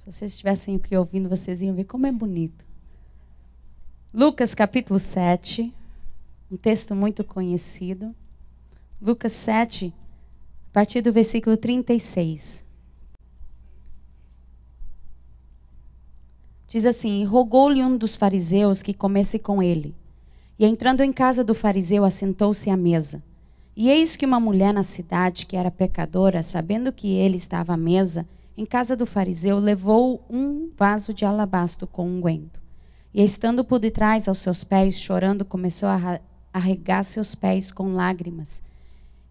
Se vocês estivessem aqui ouvindo, vocês iam ver como é bonito. Lucas capítulo 7, um texto muito conhecido. Lucas 7, a partir do versículo 36. Diz assim: rogou-lhe um dos fariseus que comesse com ele. E entrando em casa do fariseu, assentou-se à mesa. E eis que uma mulher na cidade, que era pecadora, sabendo que ele estava à mesa, em casa do fariseu, levou um vaso de alabastro com unguento. E estando por detrás aos seus pés, chorando, começou a regar seus pés com lágrimas.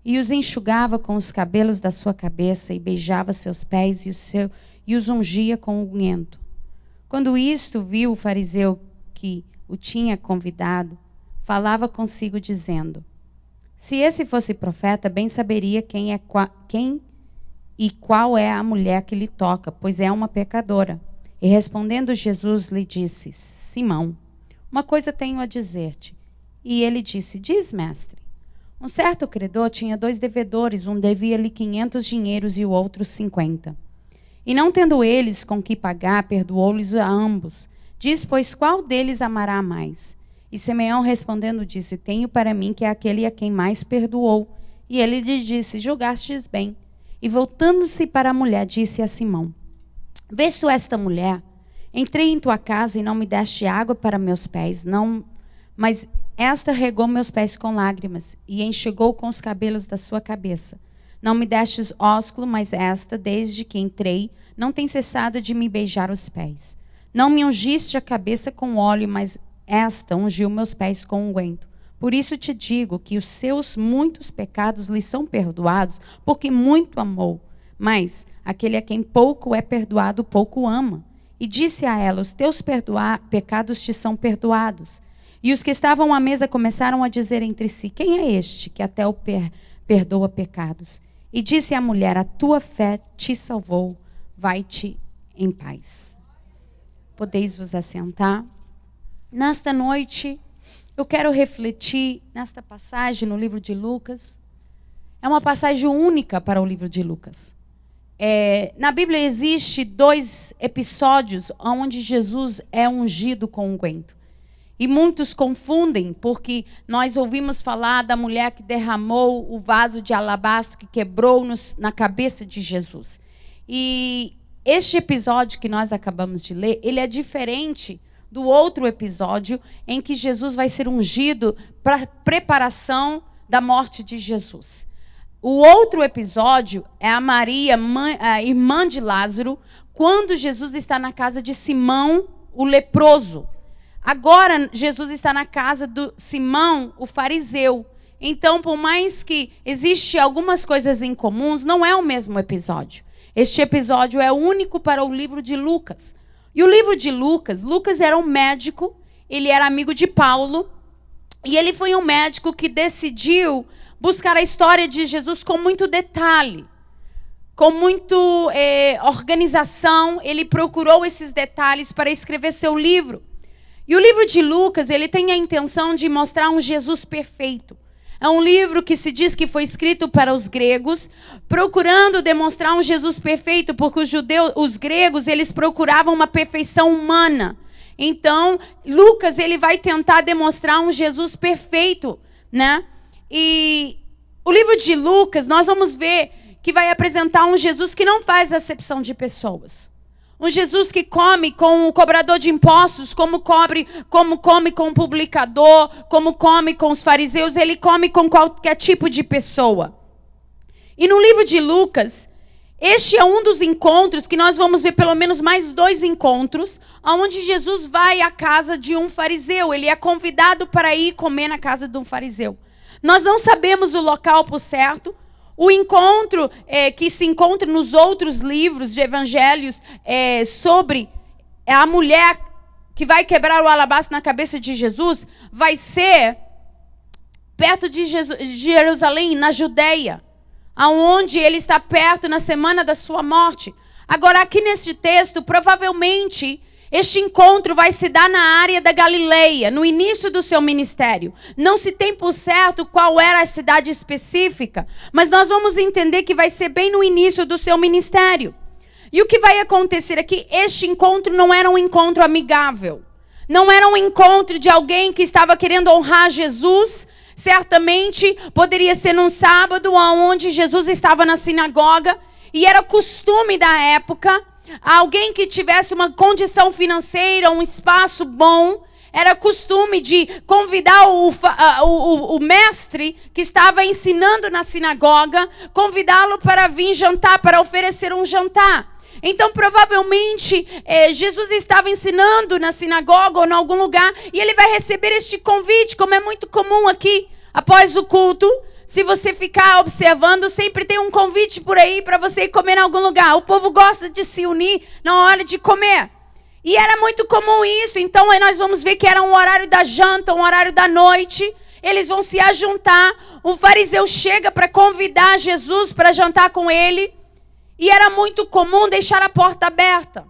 E os enxugava com os cabelos da sua cabeça, e beijava seus pés e os ungia com unguento. Quando isto viu o fariseu que o tinha convidado, falava consigo dizendo: se esse fosse profeta, bem saberia quem e qual é a mulher que lhe toca, pois é uma pecadora. E respondendo Jesus lhe disse: Simão, uma coisa tenho a dizer-te. E ele disse: diz, mestre. Um certo credor tinha 2 devedores, um devia-lhe 500 dinheiros e o outro 50. E não tendo eles com que pagar, perdoou-lhes a ambos. Diz, pois, qual deles amará mais? E Simeão respondendo disse: tenho para mim que é aquele a quem mais perdoou. E ele lhe disse: julgastes bem. E voltando-se para a mulher, disse a Simão: vês tu esta mulher? Entrei em tua casa e não me deste água para meus pés, mas esta regou meus pés com lágrimas e enxugou com os cabelos da sua cabeça. Não me destes ósculo, mas esta, desde que entrei, não tem cessado de me beijar os pés. Não me ungiste a cabeça com óleo, mas esta ungiu meus pés com unguento. Por isso te digo que os seus muitos pecados lhe são perdoados, porque muito amou. Mas aquele a quem pouco é perdoado, pouco ama. E disse a ela: os teus pecados te são perdoados. E os que estavam à mesa começaram a dizer entre si: quem é este que até o perdoa pecados? E disse à mulher: a tua fé te salvou, vai-te em paz. Podeis vos assentar. Nesta noite, eu quero refletir nesta passagem no livro de Lucas. É uma passagem única para o livro de Lucas. Na Bíblia existe 2 episódios onde Jesus é ungido com unguento. E muitos confundem, porque nós ouvimos falar da mulher que derramou o vaso de alabastro que quebrou na cabeça de Jesus. E este episódio que nós acabamos de ler, ele é diferente do outro episódio em que Jesus vai ser ungido para preparação da morte de Jesus. O outro episódio é a Maria, a irmã de Lázaro, quando Jesus está na casa de Simão, o leproso. Agora, Jesus está na casa do Simão, o fariseu. Então, por mais que existem algumas coisas em comuns, não é o mesmo episódio. Este episódio é único para o livro de Lucas. E o livro de Lucas era um médico, ele era amigo de Paulo, e ele foi um médico que decidiu buscar a história de Jesus com muito detalhe, com muita organização. Ele procurou esses detalhes para escrever seu livro. E o livro de Lucas, ele tem a intenção de mostrar um Jesus perfeito. É um livro que se diz que foi escrito para os gregos, procurando demonstrar um Jesus perfeito, porque os gregos, eles procuravam uma perfeição humana. Então, Lucas, ele vai tentar demonstrar um Jesus perfeito, né? E o livro de Lucas, nós vamos ver que vai apresentar um Jesus que não faz acepção de pessoas. Um Jesus que come com o cobrador de impostos, como come com o publicador, como come com os fariseus, ele come com qualquer tipo de pessoa. E no livro de Lucas, este é um dos encontros que nós vamos ver pelo menos mais 2 encontros, onde Jesus vai à casa de um fariseu. Ele é convidado para ir comer na casa de um fariseu. Nós não sabemos o local por certo. O encontro que se encontra nos outros livros de evangelhos sobre a mulher que vai quebrar o alabastro na cabeça de Jesus, vai ser perto de Jerusalém, na Judeia, aonde ele está perto na semana da sua morte. Agora, aqui neste texto, provavelmente, este encontro vai se dar na área da Galileia, no início do seu ministério. Não se tem por certo qual era a cidade específica, mas nós vamos entender que vai ser bem no início do seu ministério. E o que vai acontecer aqui? Este encontro não era um encontro amigável. Não era um encontro de alguém que estava querendo honrar Jesus. Certamente poderia ser num sábado, onde Jesus estava na sinagoga. E era costume da época, alguém que tivesse uma condição financeira, um espaço bom, era costume de convidar o mestre que estava ensinando na sinagoga, convidá-lo para vir jantar, para oferecer um jantar. Então, provavelmente, Jesus estava ensinando na sinagoga ou em algum lugar, e ele vai receber este convite, como é muito comum aqui, após o culto. Se você ficar observando, sempre tem um convite por aí para você ir comer em algum lugar. O povo gosta de se unir na hora de comer. E era muito comum isso. Então, nós vamos ver que era um horário da janta, um horário da noite. Eles vão se ajuntar. O fariseu chega para convidar Jesus para jantar com ele. E era muito comum deixar a porta aberta.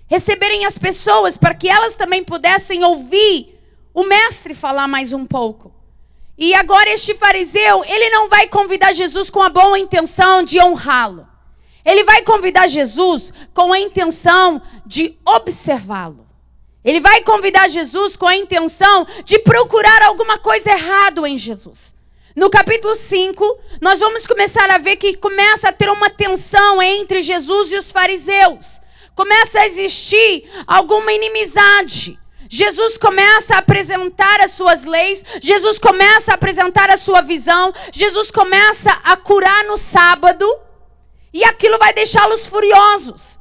Receberem as pessoas para que elas também pudessem ouvir o mestre falar mais um pouco. E agora este fariseu, ele não vai convidar Jesus com a boa intenção de honrá-lo. Ele vai convidar Jesus com a intenção de observá-lo. Ele vai convidar Jesus com a intenção de procurar alguma coisa errada em Jesus. No capítulo 5, nós vamos começar a ver que começa a ter uma tensão entre Jesus e os fariseus. Começa a existir alguma inimizade. Jesus começa a apresentar as suas leis, Jesus começa a apresentar a sua visão, Jesus começa a curar no sábado, e aquilo vai deixá-los furiosos.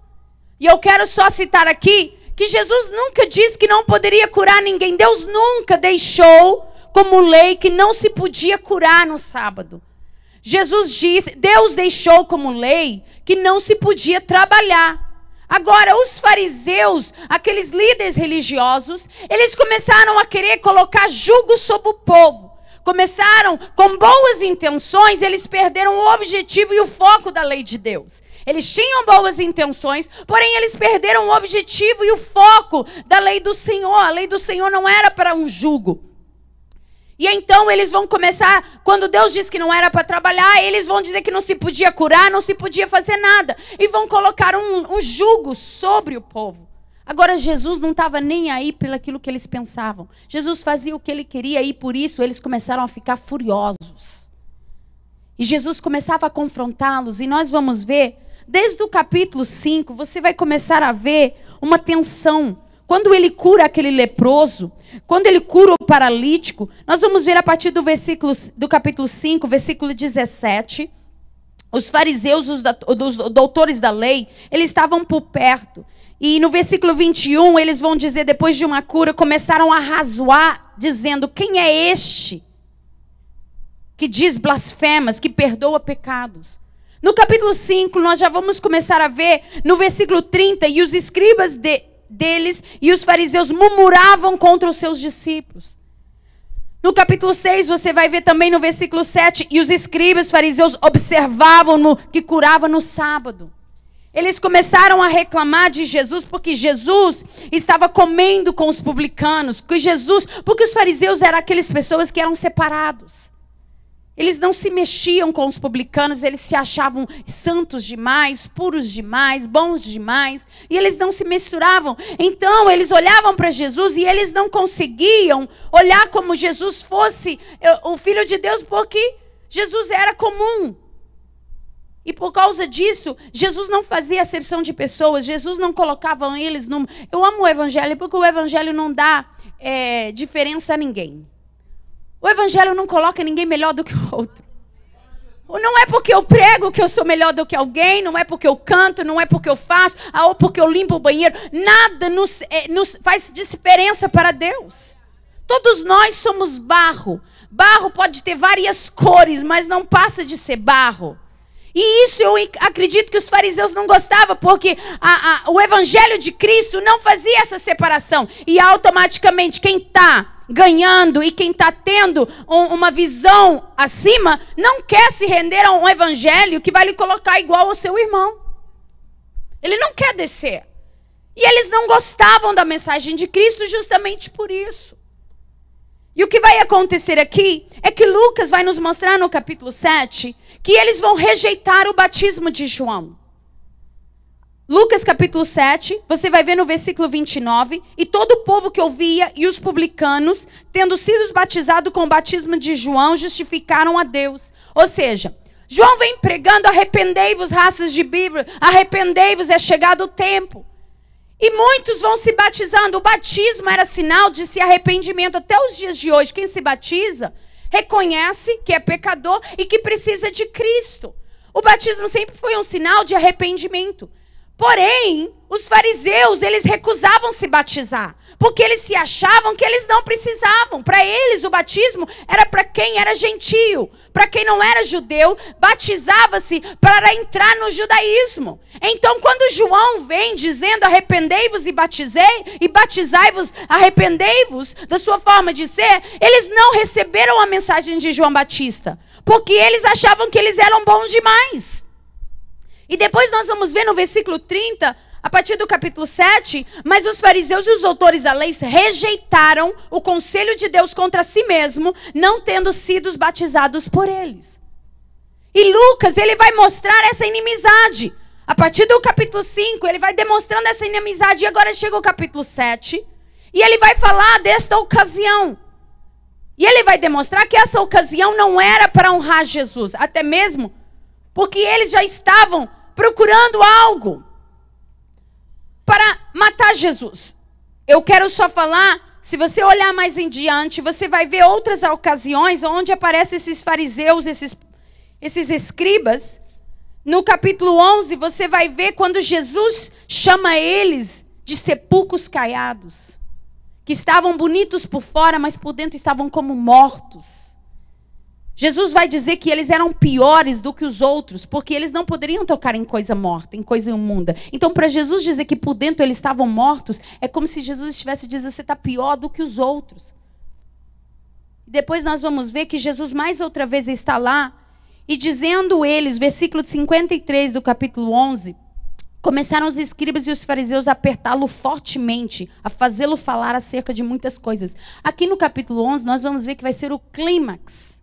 E eu quero só citar aqui que Jesus nunca disse que não poderia curar ninguém. Deus nunca deixou como lei que não se podia curar no sábado. Deus deixou como lei que não se podia trabalhar. Agora, os fariseus, aqueles líderes religiosos, eles começaram a querer colocar jugo sobre o povo. Começaram com boas intenções, eles perderam o objetivo e o foco da lei de Deus. Eles tinham boas intenções, porém eles perderam o objetivo e o foco da lei do Senhor. A lei do Senhor não era para um jugo. E então eles vão começar, quando Deus diz que não era para trabalhar, eles vão dizer que não se podia curar, não se podia fazer nada. E vão colocar um jugo sobre o povo. Agora Jesus não estava nem aí pelo aquilo que eles pensavam. Jesus fazia o que ele queria e por isso eles começaram a ficar furiosos. E Jesus começava a confrontá-los e nós vamos ver, desde o capítulo 5, você vai começar a ver uma tensão. Quando ele cura aquele leproso, quando ele cura o paralítico, nós vamos ver a partir do capítulo 5, versículo 17. Os fariseus, os doutores da lei, eles estavam por perto. E no versículo 21, eles vão dizer, depois de uma cura, começaram a razoar, dizendo, quem é este que diz blasfemas, que perdoa pecados? No capítulo 5, nós já vamos começar a ver, no versículo 30, e os escribas deles e os fariseus murmuravam contra os seus discípulos. No capítulo 6, você vai ver também no versículo 7, e os escribas fariseus observavam que curava no sábado. Eles começaram a reclamar de Jesus porque Jesus estava comendo com os publicanos, porque os fariseus eram aquelas pessoas que eram separados. Eles não se mexiam com os publicanos, eles se achavam santos demais, puros demais, bons demais, e eles não se misturavam. Então, eles olhavam para Jesus e eles não conseguiam olhar como Jesus fosse o Filho de Deus, porque Jesus era comum. E por causa disso, Jesus não fazia acepção de pessoas, Jesus não colocava eles no... Eu amo o Evangelho porque o Evangelho não dá diferença a ninguém. O Evangelho não coloca ninguém melhor do que o outro. Não é porque eu prego que eu sou melhor do que alguém, não é porque eu canto, não é porque eu faço, ou porque eu limpo o banheiro. Nada nos faz diferença para Deus. Todos nós somos barro. Barro pode ter várias cores, mas não passa de ser barro. E isso eu acredito que os fariseus não gostavam, porque o Evangelho de Cristo não fazia essa separação. E automaticamente quem está ganhando e quem está tendo uma visão acima, não quer se render a um evangelho que vai lhe colocar igual ao seu irmão. Ele não quer descer. E eles não gostavam da mensagem de Cristo justamente por isso. E o que vai acontecer aqui é que Lucas vai nos mostrar no capítulo 7 que eles vão rejeitar o batismo de João. Lucas capítulo 7, você vai ver no versículo 29, e todo o povo que ouvia e os publicanos, tendo sido batizados com o batismo de João, justificaram a Deus. Ou seja, João vem pregando, arrependei-vos, raças de Bíblia, arrependei-vos, é chegado o tempo. E muitos vão se batizando. O batismo era sinal de arrependimento. Até os dias de hoje, quem se batiza, reconhece que é pecador e que precisa de Cristo. O batismo sempre foi um sinal de arrependimento. Porém, os fariseus, eles recusavam se batizar, porque eles se achavam que eles não precisavam. Para eles, o batismo era para quem era gentio. Para quem não era judeu, batizava-se para entrar no judaísmo. Então, quando João vem dizendo arrependei-vos e batizai-vos, arrependei-vos da sua forma de ser, eles não receberam a mensagem de João Batista, porque eles achavam que eles eram bons demais. E depois nós vamos ver no versículo 30, a partir do capítulo 7, mas os fariseus e os doutores da lei rejeitaram o conselho de Deus contra si mesmo, não tendo sido batizados por eles. E Lucas, ele vai mostrar essa inimizade. A partir do capítulo 5, ele vai demonstrando essa inimizade. E agora chega o capítulo 7, e ele vai falar desta ocasião. E ele vai demonstrar que essa ocasião não era para honrar Jesus, até mesmo porque eles já estavam procurando algo para matar Jesus. Eu quero só falar, se você olhar mais em diante, você vai ver outras ocasiões onde aparecem esses fariseus, esses escribas. No capítulo 11, você vai ver quando Jesus chama eles de sepulcros caiados, que estavam bonitos por fora, mas por dentro estavam como mortos. Jesus vai dizer que eles eram piores do que os outros, porque eles não poderiam tocar em coisa morta, em coisa imunda. Então, para Jesus dizer que por dentro eles estavam mortos, é como se Jesus estivesse dizendo, você está pior do que os outros. Depois nós vamos ver que Jesus mais outra vez está lá, e dizendo eles, versículo 53 do capítulo 11, começaram os escribas e os fariseus a apertá-lo fortemente, a fazê-lo falar acerca de muitas coisas. Aqui no capítulo 11, nós vamos ver que vai ser o clímax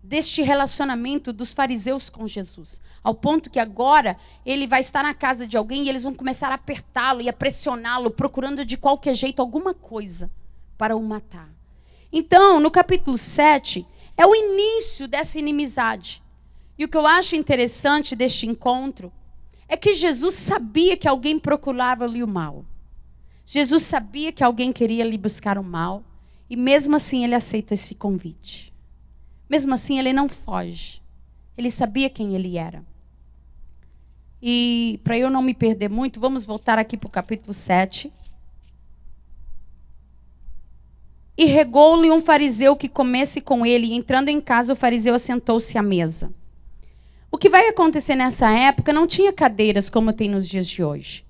deste relacionamento dos fariseus com Jesus. Ao ponto que agora ele vai estar na casa de alguém e eles vão começar a apertá-lo e a pressioná-lo, procurando de qualquer jeito alguma coisa para o matar. Então, no capítulo 7, é o início dessa inimizade. E o que eu acho interessante deste encontro é que Jesus sabia que alguém procurava-lhe o mal. Jesus sabia que alguém queria lhe buscar o mal. E mesmo assim ele aceita esse convite. Mesmo assim, ele não foge. Ele sabia quem ele era. E, para eu não me perder muito, vamos voltar aqui para o capítulo 7. E regou-lhe um fariseu que comesse com ele. E entrando em casa, o fariseu assentou-se à mesa. O que vai acontecer nessa época não tinha cadeiras como tem nos dias de hoje.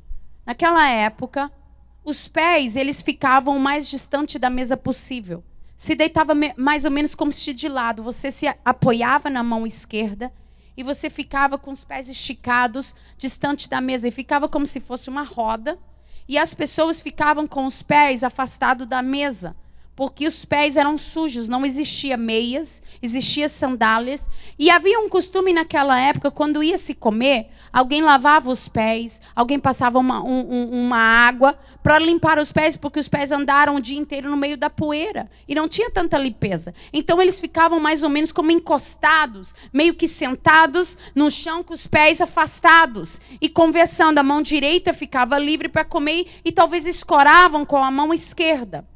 Naquela época, os pés eles ficavam o mais distante da mesa possível. Se deitava mais ou menos como se de lado. Você se apoiava na mão esquerda e você ficava com os pés esticados distante da mesa. E ficava como se fosse uma roda. E as pessoas ficavam com os pés afastados da mesa. Porque os pés eram sujos, não existia meias, existia sandálias. E havia um costume naquela época, quando ia se comer, alguém lavava os pés, alguém passava uma água para limpar os pés, porque os pés andaram o dia inteiro no meio da poeira. E não tinha tanta limpeza. Então eles ficavam mais ou menos como encostados, meio que sentados no chão com os pés afastados. E conversando, a mão direita ficava livre para comer e talvez escoravam com a mão esquerda.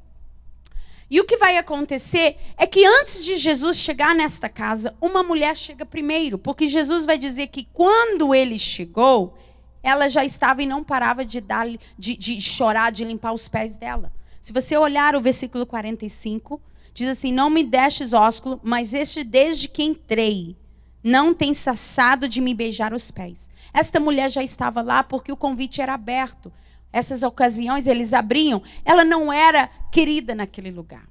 E o que vai acontecer é que antes de Jesus chegar nesta casa, uma mulher chega primeiro. Porque Jesus vai dizer que quando ele chegou, ela já estava e não parava de chorar, de limpar os pés dela. Se você olhar o versículo 45, diz assim, não me destes ósculo, mas este desde que entrei, não tem cessado de me beijar os pés. Esta mulher já estava lá porque o convite era aberto. Essas ocasiões eles abriam, ela não era querida naquele lugar.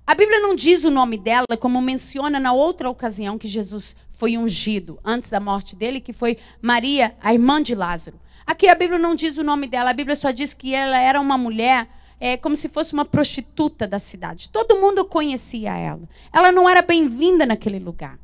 A Bíblia não diz o nome dela, como menciona na outra ocasião que Jesus foi ungido, antes da morte dele, que foi Maria, a irmã de Lázaro. Aqui a Bíblia não diz o nome dela, a Bíblia só diz que ela era uma mulher, como se fosse uma prostituta da cidade. Todo mundo conhecia ela. Ela não era bem-vinda naquele lugar.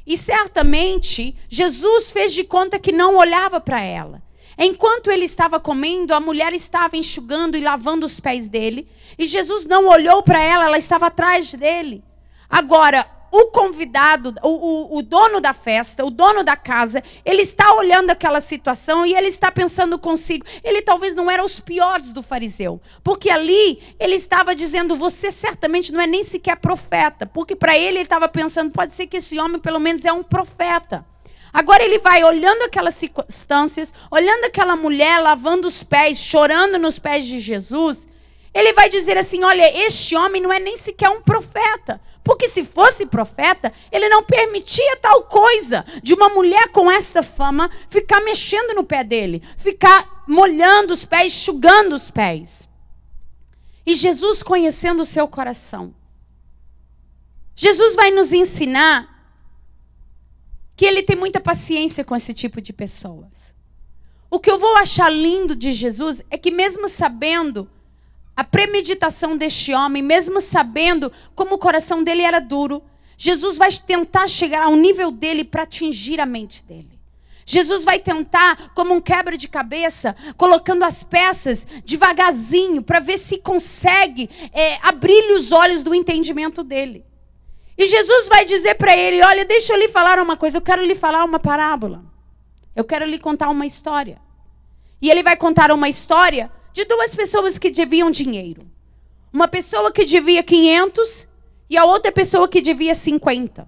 E certamente, Jesus fez de conta que não olhava para ela. Enquanto ele estava comendo, a mulher estava enxugando e lavando os pés dele. E Jesus não olhou para ela, ela estava atrás dele. Agora, o convidado, o dono da festa, o dono da casa, ele está olhando aquela situação e ele está pensando consigo. Ele talvez não era os piores do fariseu. Porque ali ele estava dizendo, você certamente não é nem sequer profeta. Porque para ele estava pensando, pode ser que esse homem pelo menos é um profeta. Agora ele vai olhando aquelas circunstâncias, olhando aquela mulher lavando os pés, chorando nos pés de Jesus. Ele vai dizer assim, olha, este homem não é nem sequer um profeta. Porque se fosse profeta, ele não permitia tal coisa de uma mulher com esta fama ficar mexendo no pé dele, ficar molhando os pés, enxugando os pés. E Jesus conhecendo o seu coração. Jesus vai nos ensinar que ele tem muita paciência com esse tipo de pessoas. O que eu vou achar lindo de Jesus é que mesmo sabendo a premeditação deste homem, mesmo sabendo como o coração dele era duro, Jesus vai tentar chegar ao nível dele para atingir a mente dele. Jesus vai tentar, como um quebra de cabeça, colocando as peças devagarzinho, para ver se consegue abrir-lhe os olhos do entendimento dele. E Jesus vai dizer para ele, olha, deixa eu lhe falar uma coisa, eu quero lhe falar uma parábola. Eu quero lhe contar uma história. E ele vai contar uma história de duas pessoas que deviam dinheiro. Uma pessoa que devia 500 e a outra pessoa que devia 50.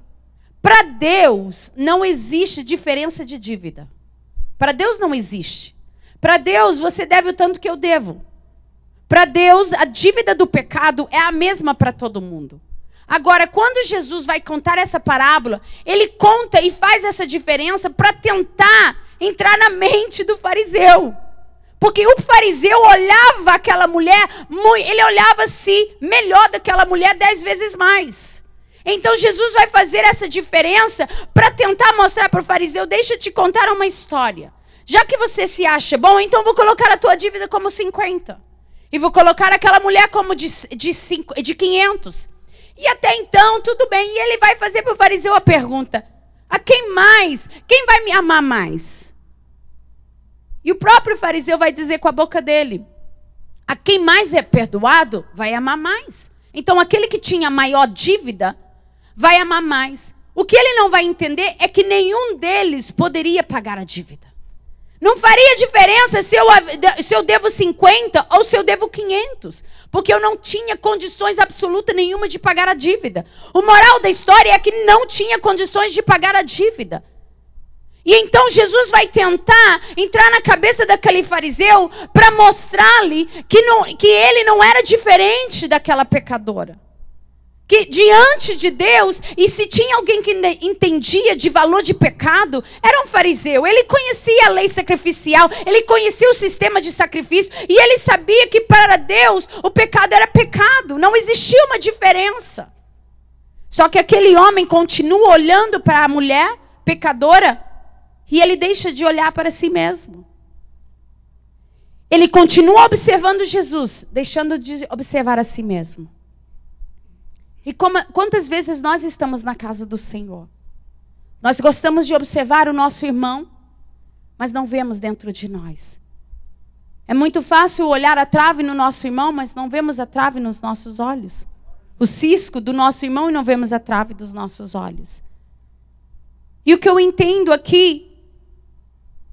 Para Deus não existe diferença de dívida. Para Deus não existe. Para Deus você deve o tanto que eu devo. Para Deus a dívida do pecado é a mesma para todo mundo. Agora, quando Jesus vai contar essa parábola, ele conta e faz essa diferença para tentar entrar na mente do fariseu. Porque o fariseu olhava aquela mulher, ele olhava-se melhor daquela mulher 10 vezes mais. Então Jesus vai fazer essa diferença para tentar mostrar para o fariseu, deixa eu te contar uma história. Já que você se acha bom, então vou colocar a tua dívida como 50. E vou colocar aquela mulher como de 500. E até então, tudo bem. E ele vai fazer para o fariseu a pergunta, a quem mais? Quem vai me amar mais? E o próprio fariseu vai dizer com a boca dele, a quem mais é perdoado, vai amar mais. Então, aquele que tinha maior dívida, vai amar mais. O que ele não vai entender é que nenhum deles poderia pagar a dívida. Não faria diferença se eu devo 50 ou se eu devo 500. Porque eu não tinha condições absoluta nenhuma de pagar a dívida. O moral da história é que não tinha condições de pagar a dívida. E então Jesus vai tentar entrar na cabeça daquele fariseu para mostrar-lhe que ele não era diferente daquela pecadora. Que diante de Deus, e se tinha alguém que entendia de valor de pecado, era um fariseu. Ele conhecia a lei sacrificial, ele conhecia o sistema de sacrifício, e ele sabia que para Deus o pecado era pecado, não existia uma diferença. Só que aquele homem continua olhando para a mulher pecadora, e ele deixa de olhar para si mesmo. Ele continua observando Jesus, deixando de observar a si mesmo. E quantas vezes nós estamos na casa do Senhor? Nós gostamos de observar o nosso irmão, mas não vemos dentro de nós. É muito fácil olhar a trave no nosso irmão, mas não vemos a trave nos nossos olhos. O cisco do nosso irmão e não vemos a trave dos nossos olhos. E o que eu entendo aqui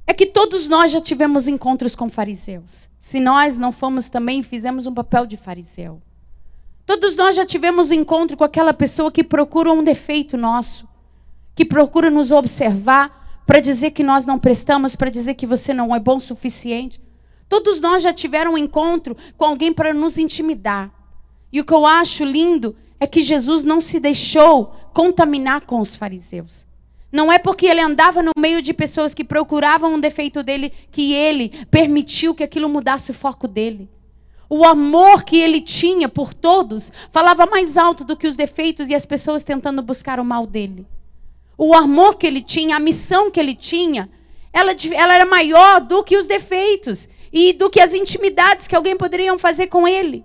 é que todos nós já tivemos encontros com fariseus. Se nós não fomos também, fizemos um papel de fariseu. Todos nós já tivemos encontro com aquela pessoa que procura um defeito nosso, que procura nos observar para dizer que nós não prestamos, para dizer que você não é bom o suficiente. Todos nós já tiveram um encontro com alguém para nos intimidar. E o que eu acho lindo é que Jesus não se deixou contaminar com os fariseus. Não é porque ele andava no meio de pessoas que procuravam um defeito dele que ele permitiu que aquilo mudasse o foco dele. O amor que ele tinha por todos falava mais alto do que os defeitos e as pessoas tentando buscar o mal dele. O amor que ele tinha, a missão que ele tinha, ela era maior do que os defeitos e do que as intimidades que alguém poderia fazer com ele.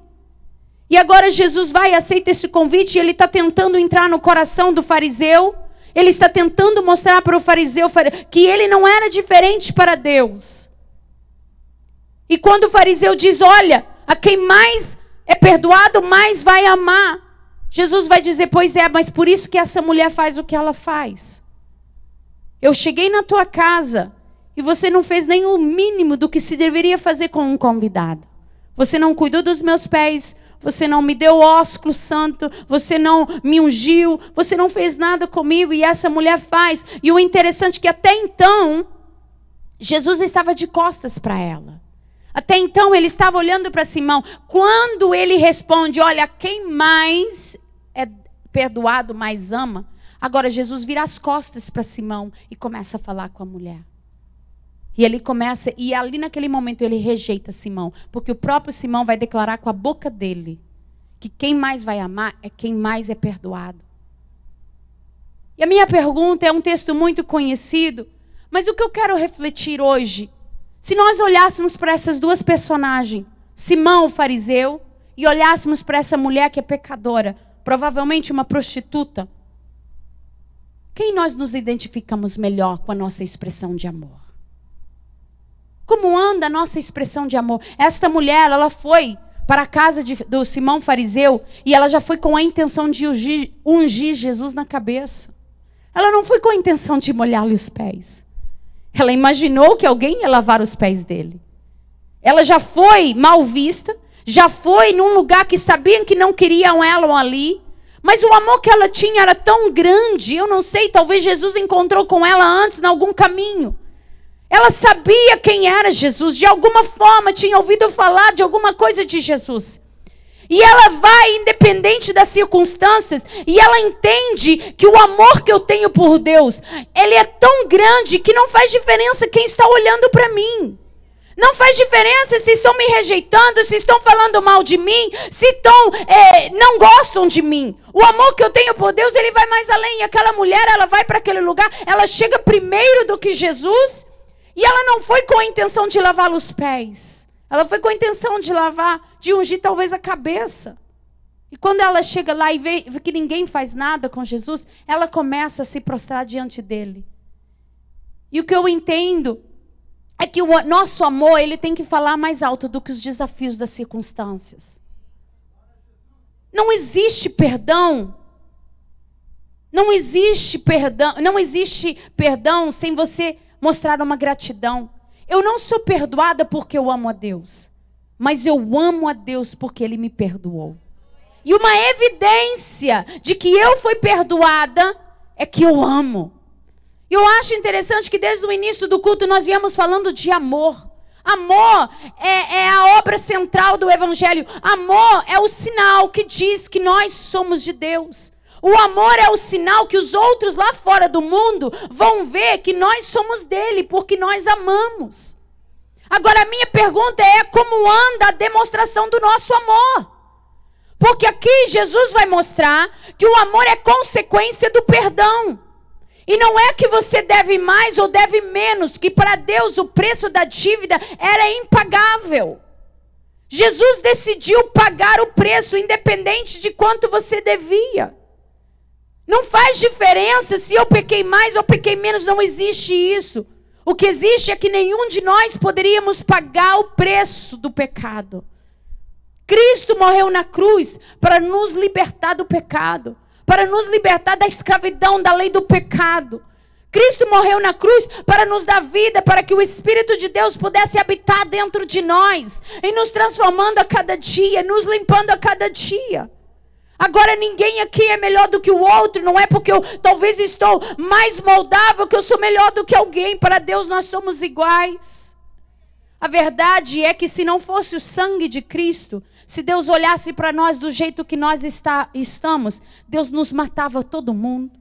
E agora Jesus vai e aceita esse convite e ele está tentando entrar no coração do fariseu. Ele está tentando mostrar para o fariseu que ele não era diferente para Deus. E quando o fariseu diz, olha, a quem mais é perdoado, mais vai amar. Jesus vai dizer, pois é, mas por isso que essa mulher faz o que ela faz. Eu cheguei na tua casa e você não fez nem o mínimo do que se deveria fazer com um convidado. Você não cuidou dos meus pés, você não me deu ósculo santo, você não me ungiu, você não fez nada comigo e essa mulher faz. E o interessante é que até então, Jesus estava de costas para ela. Até então ele estava olhando para Simão. Quando ele responde, olha, quem mais é perdoado, mais ama. Agora Jesus vira as costas para Simão e começa a falar com a mulher. E ele começa, e ali naquele momento ele rejeita Simão. Porque o próprio Simão vai declarar com a boca dele que quem mais vai amar é quem mais é perdoado. E a minha pergunta é um texto muito conhecido, mas o que eu quero refletir hoje, se nós olhássemos para essas duas personagens, Simão, o fariseu, e olhássemos para essa mulher que é pecadora, provavelmente uma prostituta, quem nós nos identificamos melhor com a nossa expressão de amor? Como anda a nossa expressão de amor? Esta mulher, ela foi para a casa do Simão fariseu e ela já foi com a intenção de ungir Jesus na cabeça. Ela não foi com a intenção de molhar-lhe os pés. Ela imaginou que alguém ia lavar os pés dele. Ela já foi mal vista, já foi num lugar que sabiam que não queriam ela ali. Mas o amor que ela tinha era tão grande, eu não sei, talvez Jesus encontrou com ela antes em algum caminho. Ela sabia quem era Jesus, de alguma forma tinha ouvido falar de alguma coisa de Jesus. E ela vai, independente das circunstâncias, e ela entende que o amor que eu tenho por Deus, ele é tão grande que não faz diferença quem está olhando para mim. Não faz diferença se estão me rejeitando, se estão falando mal de mim, se não gostam de mim. O amor que eu tenho por Deus, ele vai mais além. E aquela mulher, ela vai para aquele lugar, ela chega primeiro do que Jesus, e ela não foi com a intenção de lavar os pés. Ela foi com a intenção de ungir talvez a cabeça. E quando ela chega lá e vê que ninguém faz nada com Jesus, ela começa a se prostrar diante dele. E o que eu entendo é que o nosso amor, ele tem que falar mais alto do que os desafios das circunstâncias. Não existe perdão. Não existe perdão sem você mostrar uma gratidão. Eu não sou perdoada porque eu amo a Deus, mas eu amo a Deus porque Ele me perdoou. E uma evidência de que eu fui perdoada é que eu amo. Eu acho interessante que desde o início do culto nós viemos falando de amor. Amor é a obra central do Evangelho. Amor é o sinal que diz que nós somos de Deus. O amor é o sinal que os outros lá fora do mundo vão ver que nós somos dele, porque nós amamos. Agora a minha pergunta é como anda a demonstração do nosso amor? Porque aqui Jesus vai mostrar que o amor é consequência do perdão. E não é que você deve mais ou deve menos, que para Deus o preço da dívida era impagável. Jesus decidiu pagar o preço, independente de quanto você devia. Não faz diferença se eu pequei mais ou pequei menos, não existe isso. O que existe é que nenhum de nós poderíamos pagar o preço do pecado. Cristo morreu na cruz para nos libertar do pecado, para nos libertar da escravidão, da lei do pecado. Cristo morreu na cruz para nos dar vida, para que o Espírito de Deus pudesse habitar dentro de nós, e nos transformando a cada dia, nos limpando a cada dia. Agora ninguém aqui é melhor do que o outro, não é porque eu talvez estou mais moldável que eu sou melhor do que alguém. Para Deus nós somos iguais. A verdade é que se não fosse o sangue de Cristo, se Deus olhasse para nós do jeito que nós estamos, Deus nos matava todo mundo.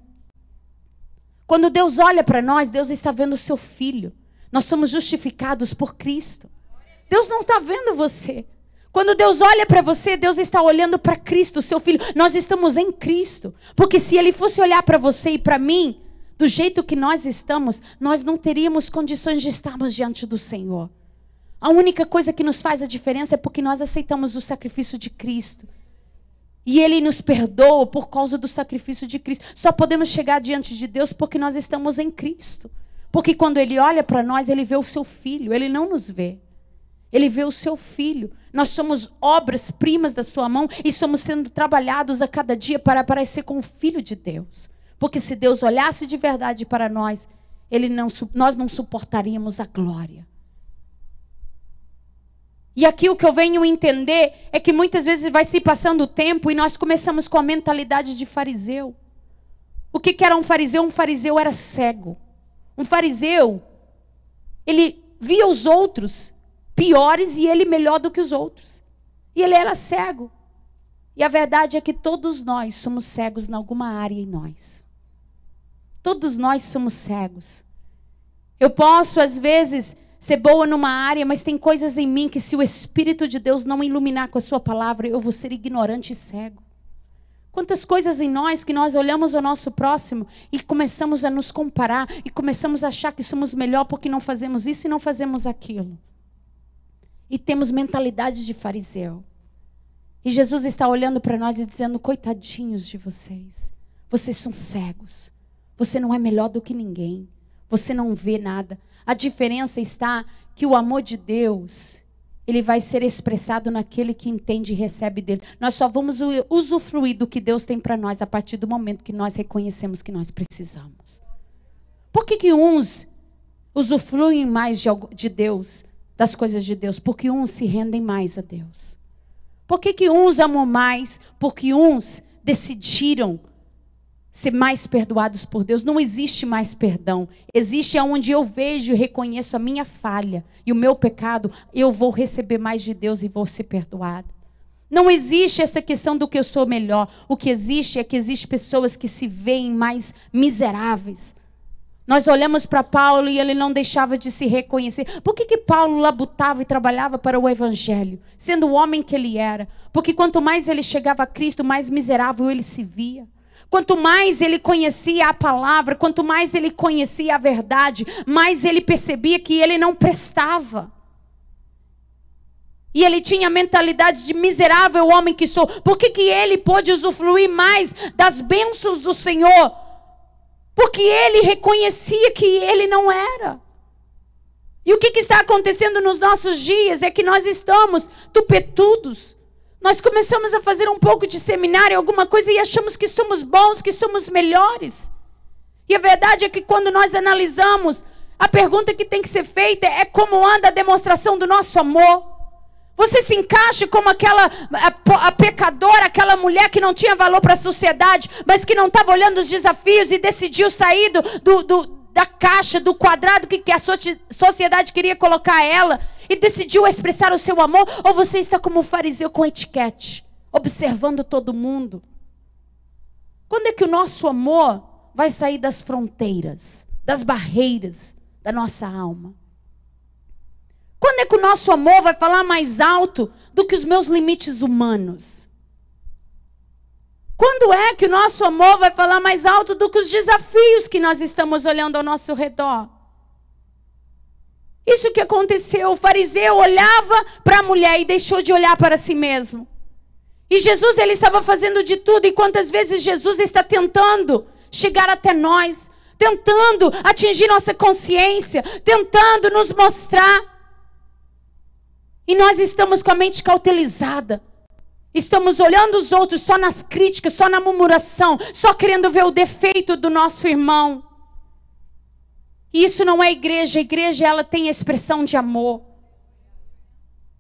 Quando Deus olha para nós, Deus está vendo o seu filho. Nós somos justificados por Cristo. Deus não está vendo você. Quando Deus olha para você, Deus está olhando para Cristo, seu filho. Nós estamos em Cristo. Porque se Ele fosse olhar para você e para mim, do jeito que nós estamos, nós não teríamos condições de estarmos diante do Senhor. A única coisa que nos faz a diferença é porque nós aceitamos o sacrifício de Cristo. E Ele nos perdoa por causa do sacrifício de Cristo. Só podemos chegar diante de Deus porque nós estamos em Cristo. Porque quando Ele olha para nós, Ele vê o seu filho, Ele não nos vê. Ele vê o seu filho. Nós somos obras-primas da sua mão e somos sendo trabalhados a cada dia para parecer com o Filho de Deus. Porque se Deus olhasse de verdade para nós, nós não suportaríamos a glória. E aqui o que eu venho entender é que muitas vezes vai se passando o tempo e nós começamos com a mentalidade de fariseu. O que era um fariseu? Um fariseu era cego. Um fariseu, ele via os outros piores e ele melhor do que os outros. E ele era cego. E a verdade é que todos nós somos cegos em alguma área em nós. Todos nós somos cegos. Eu posso, às vezes, ser boa numa área, mas tem coisas em mim que se o Espírito de Deus não iluminar com a sua palavra, eu vou ser ignorante e cego. Quantas coisas em nós que nós olhamos ao nosso próximo e começamos a nos comparar e começamos a achar que somos melhor porque não fazemos isso e não fazemos aquilo. E temos mentalidade de fariseu. E Jesus está olhando para nós e dizendo, coitadinhos de vocês. Vocês são cegos. Você não é melhor do que ninguém. Você não vê nada. A diferença está que o amor de Deus, ele vai ser expressado naquele que entende e recebe dele. Nós só vamos usufruir do que Deus tem para nós a partir do momento que nós reconhecemos que nós precisamos. Por que uns usufruem mais de Deus, das coisas de Deus? Porque uns se rendem mais a Deus. Por que uns amam mais? Porque uns decidiram ser mais perdoados por Deus. Não existe mais perdão. Existe onde eu vejo e reconheço a minha falha e o meu pecado, eu vou receber mais de Deus e vou ser perdoado. Não existe essa questão do que eu sou melhor. O que existe é que existem pessoas que se veem mais miseráveis. Nós olhamos para Paulo e ele não deixava de se reconhecer. Por que Paulo labutava e trabalhava para o Evangelho? Sendo o homem que ele era. Porque quanto mais ele chegava a Cristo, mais miserável ele se via. Quanto mais ele conhecia a palavra, quanto mais ele conhecia a verdade, mais ele percebia que ele não prestava. E ele tinha a mentalidade de miserável homem que sou. Por que ele pôde usufruir mais das bênçãos do Senhor? Porque ele reconhecia que ele não era. E o que está acontecendo nos nossos dias é que nós estamos tupetudos. Nós começamos a fazer um pouco de seminário, alguma coisa, e achamos que somos bons, que somos melhores. E a verdade é que quando nós analisamos, a pergunta que tem que ser feita é como anda a demonstração do nosso amor. Você se encaixa como a pecadora, aquela mulher que não tinha valor para a sociedade, mas que não estava olhando os desafios e decidiu sair da caixa, do quadrado que a sociedade queria colocar ela, e decidiu expressar o seu amor? Ou você está como um fariseu com etiquete, observando todo mundo? Quando é que o nosso amor vai sair das fronteiras, das barreiras da nossa alma? Quando é que o nosso amor vai falar mais alto do que os meus limites humanos? Quando é que o nosso amor vai falar mais alto do que os desafios que nós estamos olhando ao nosso redor? Isso que aconteceu, o fariseu olhava para a mulher e deixou de olhar para si mesmo. E Jesus, ele estava fazendo de tudo. E quantas vezes Jesus está tentando chegar até nós, tentando atingir nossa consciência, tentando nos mostrar. E nós estamos com a mente cautelizada. Estamos olhando os outros só nas críticas, só na murmuração, só querendo ver o defeito do nosso irmão. E isso não é igreja. A igreja, ela tem a expressão de amor.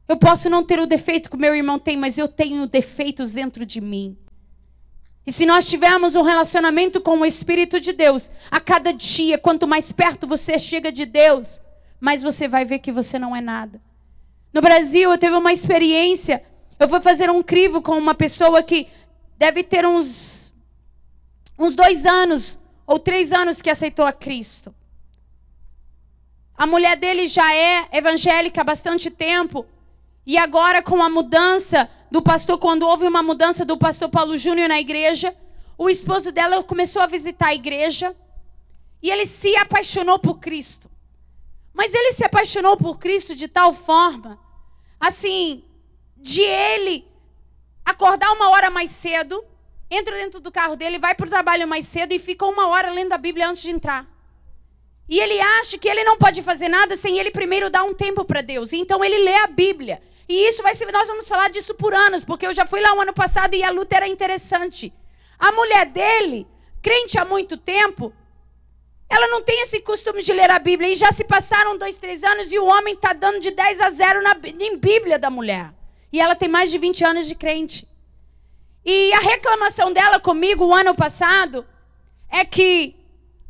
Eu posso não ter o defeito que o meu irmão tem, mas eu tenho defeitos dentro de mim. E se nós tivermos um relacionamento com o Espírito de Deus, a cada dia, quanto mais perto você chega de Deus, mais você vai ver que você não é nada. No Brasil, eu tive uma experiência. Eu fui fazer um crivo com uma pessoa que deve ter uns 2 anos ou 3 anos que aceitou a Cristo. A mulher dele já é evangélica há bastante tempo. E agora, com a mudança do pastor, quando houve uma mudança do pastor Paulo Júnior na igreja, o esposo dela começou a visitar a igreja e ele se apaixonou por Cristo. Mas ele se apaixonou por Cristo de tal forma, assim, de ele acordar 1 hora mais cedo, entra dentro do carro dele, vai para o trabalho mais cedo e fica 1 hora lendo a Bíblia antes de entrar. E ele acha que ele não pode fazer nada sem ele primeiro dar um tempo para Deus. Então ele lê a Bíblia. E isso vai ser, nós vamos falar disso por anos, porque eu já fui lá o ano passado e a luta era interessante. A mulher dele, crente há muito tempo, ela não tem esse costume de ler a Bíblia. E já se passaram 2, 3 anos e o homem está dando de 10-0 em Bíblia da mulher. E ela tem mais de 20 anos de crente. E a reclamação dela comigo o ano passado é que,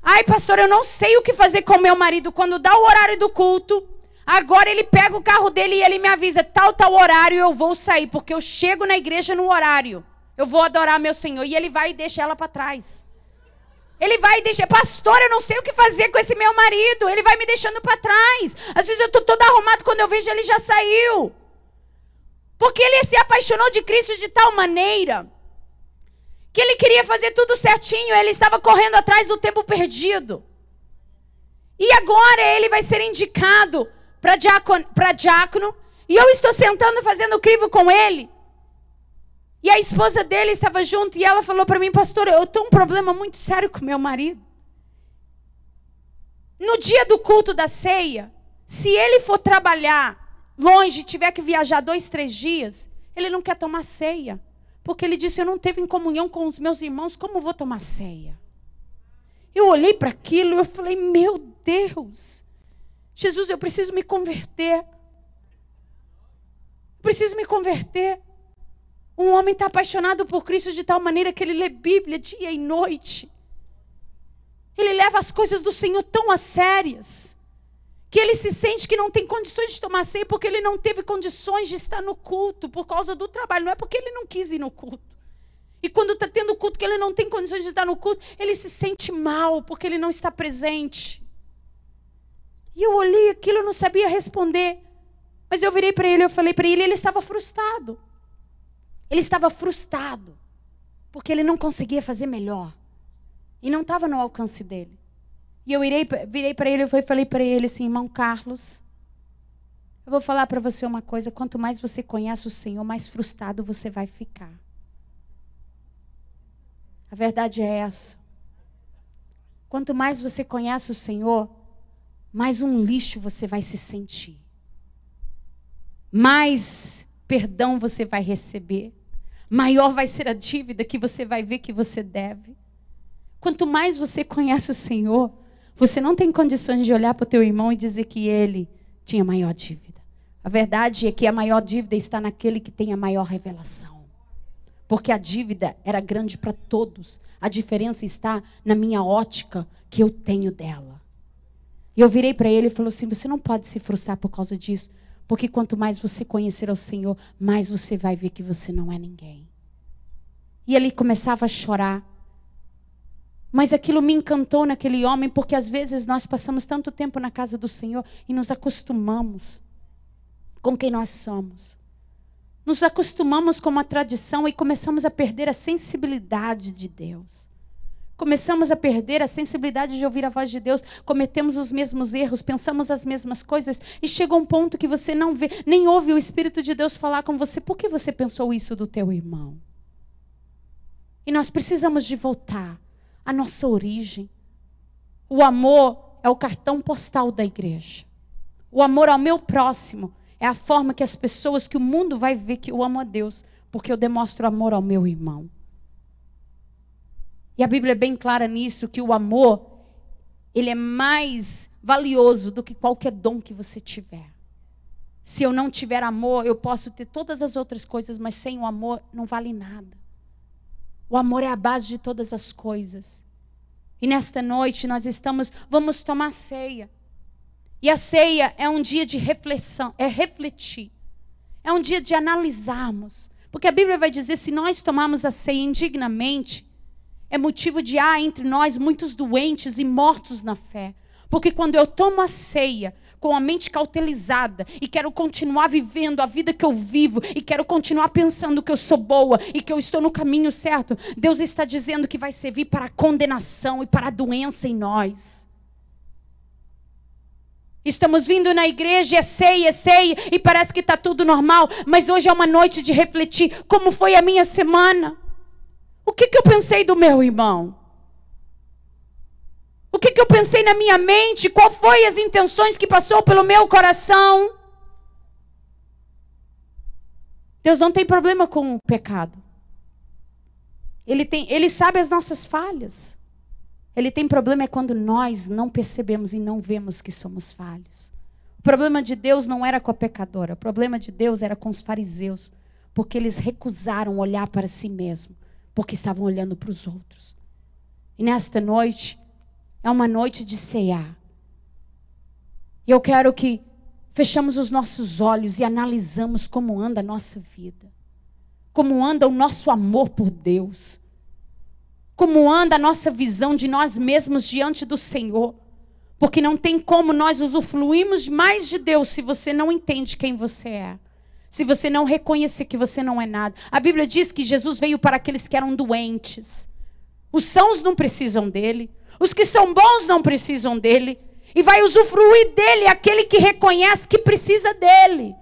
ai, pastor, eu não sei o que fazer com meu marido quando dá o horário do culto. Agora ele pega o carro dele e ele me avisa, tal horário eu vou sair, porque eu chego na igreja no horário. Eu vou adorar meu Senhor. E ele vai e deixa ela para trás. Ele vai e deixa, pastor, eu não sei o que fazer com esse meu marido. Ele vai me deixando para trás. Às vezes eu estou toda arrumada, quando eu vejo ele já saiu. Porque ele se apaixonou de Cristo de tal maneira que ele queria fazer tudo certinho. Ele estava correndo atrás do tempo perdido. E agora ele vai ser indicado para diácono. E eu estou sentando fazendo crivo com ele. E a esposa dele estava junto e ela falou para mim, pastor, eu tenho um problema muito sério com meu marido. No dia do culto da ceia, se ele for trabalhar longe, tiver que viajar 2, 3 dias, ele não quer tomar ceia. Porque ele disse, eu não teve em comunhão com os meus irmãos, como vou tomar ceia? Eu olhei para aquilo e eu falei, meu Deus, Jesus, eu preciso me converter. Preciso me converter. Um homem está apaixonado por Cristo de tal maneira que ele lê Bíblia dia e noite. Ele leva as coisas do Senhor tão a sérias, que ele se sente que não tem condições de tomar ceia, porque ele não teve condições de estar no culto, por causa do trabalho. Não é porque ele não quis ir no culto. E quando está tendo culto que ele não tem condições de estar no culto, ele se sente mal, porque ele não está presente. E eu olhei aquilo, eu não sabia responder. Mas eu virei para ele, eu falei para ele, ele estava frustrado. Ele estava frustrado, porque ele não conseguia fazer melhor. E não estava no alcance dele. E eu virei para ele e falei para ele assim, irmão Carlos, eu vou falar para você uma coisa, quanto mais você conhece o Senhor, mais frustrado você vai ficar. A verdade é essa. Quanto mais você conhece o Senhor, mais um lixo você vai se sentir. Mais perdão você vai receber. Maior vai ser a dívida que você vai ver que você deve. Quanto mais você conhece o Senhor, você não tem condições de olhar para o teu irmão e dizer que ele tinha maior dívida. A verdade é que a maior dívida está naquele que tem a maior revelação. Porque a dívida era grande para todos. A diferença está na minha ótica que eu tenho dela. E eu virei para ele e falei assim, você não pode se frustrar por causa disso. Porque quanto mais você conhecer ao Senhor, mais você vai ver que você não é ninguém. E ele começava a chorar. Mas aquilo me encantou naquele homem, porque às vezes nós passamos tanto tempo na casa do Senhor e nos acostumamos com quem nós somos. Nos acostumamos com uma tradição e começamos a perder a sensibilidade de Deus. Começamos a perder a sensibilidade de ouvir a voz de Deus. Cometemos os mesmos erros, pensamos as mesmas coisas. E chega um ponto que você não vê, nem ouve o Espírito de Deus falar com você. Por que você pensou isso do teu irmão? E nós precisamos de voltar à nossa origem. O amor é o cartão postal da igreja. O amor ao meu próximo é a forma que as pessoas, que o mundo vai ver que eu amo a Deus. Porque eu demonstro amor ao meu irmão. E a Bíblia é bem clara nisso, que o amor, ele é mais valioso do que qualquer dom que você tiver. Se eu não tiver amor, eu posso ter todas as outras coisas, mas sem o amor não vale nada. O amor é a base de todas as coisas. E nesta noite nós vamos tomar ceia. E a ceia é um dia de reflexão, é refletir. É um dia de analisarmos. Porque a Bíblia vai dizer, se nós tomarmos a ceia indignamente, é motivo de há entre nós muitos doentes e mortos na fé. Porque quando eu tomo a ceia com a mente cautelizada e quero continuar vivendo a vida que eu vivo e quero continuar pensando que eu sou boa e que eu estou no caminho certo, Deus está dizendo que vai servir para a condenação e para a doença em nós. Estamos vindo na igreja, é ceia, e parece que está tudo normal, mas hoje é uma noite de refletir como foi a minha semana. O que eu pensei do meu irmão? O que eu pensei na minha mente? Qual foi as intenções que passou pelo meu coração? Deus não tem problema com o pecado. Ele sabe as nossas falhas. Ele tem problema é quando nós não percebemos e não vemos que somos falhos. O problema de Deus não era com a pecadora. O problema de Deus era com os fariseus. Porque eles recusaram olhar para si mesmos. Porque estavam olhando para os outros. E nesta noite, é uma noite de cear. E eu quero que fechamos os nossos olhos e analisamos como anda a nossa vida. Como anda o nosso amor por Deus. Como anda a nossa visão de nós mesmos diante do Senhor. Porque não tem como nós usufruirmos mais de Deus se você não entende quem você é. Se você não reconhecer que você não é nada. A Bíblia diz que Jesus veio para aqueles que eram doentes. Os sãos não precisam dele. Os que são bons não precisam dele. E vai usufruir dele aquele que reconhece que precisa dele.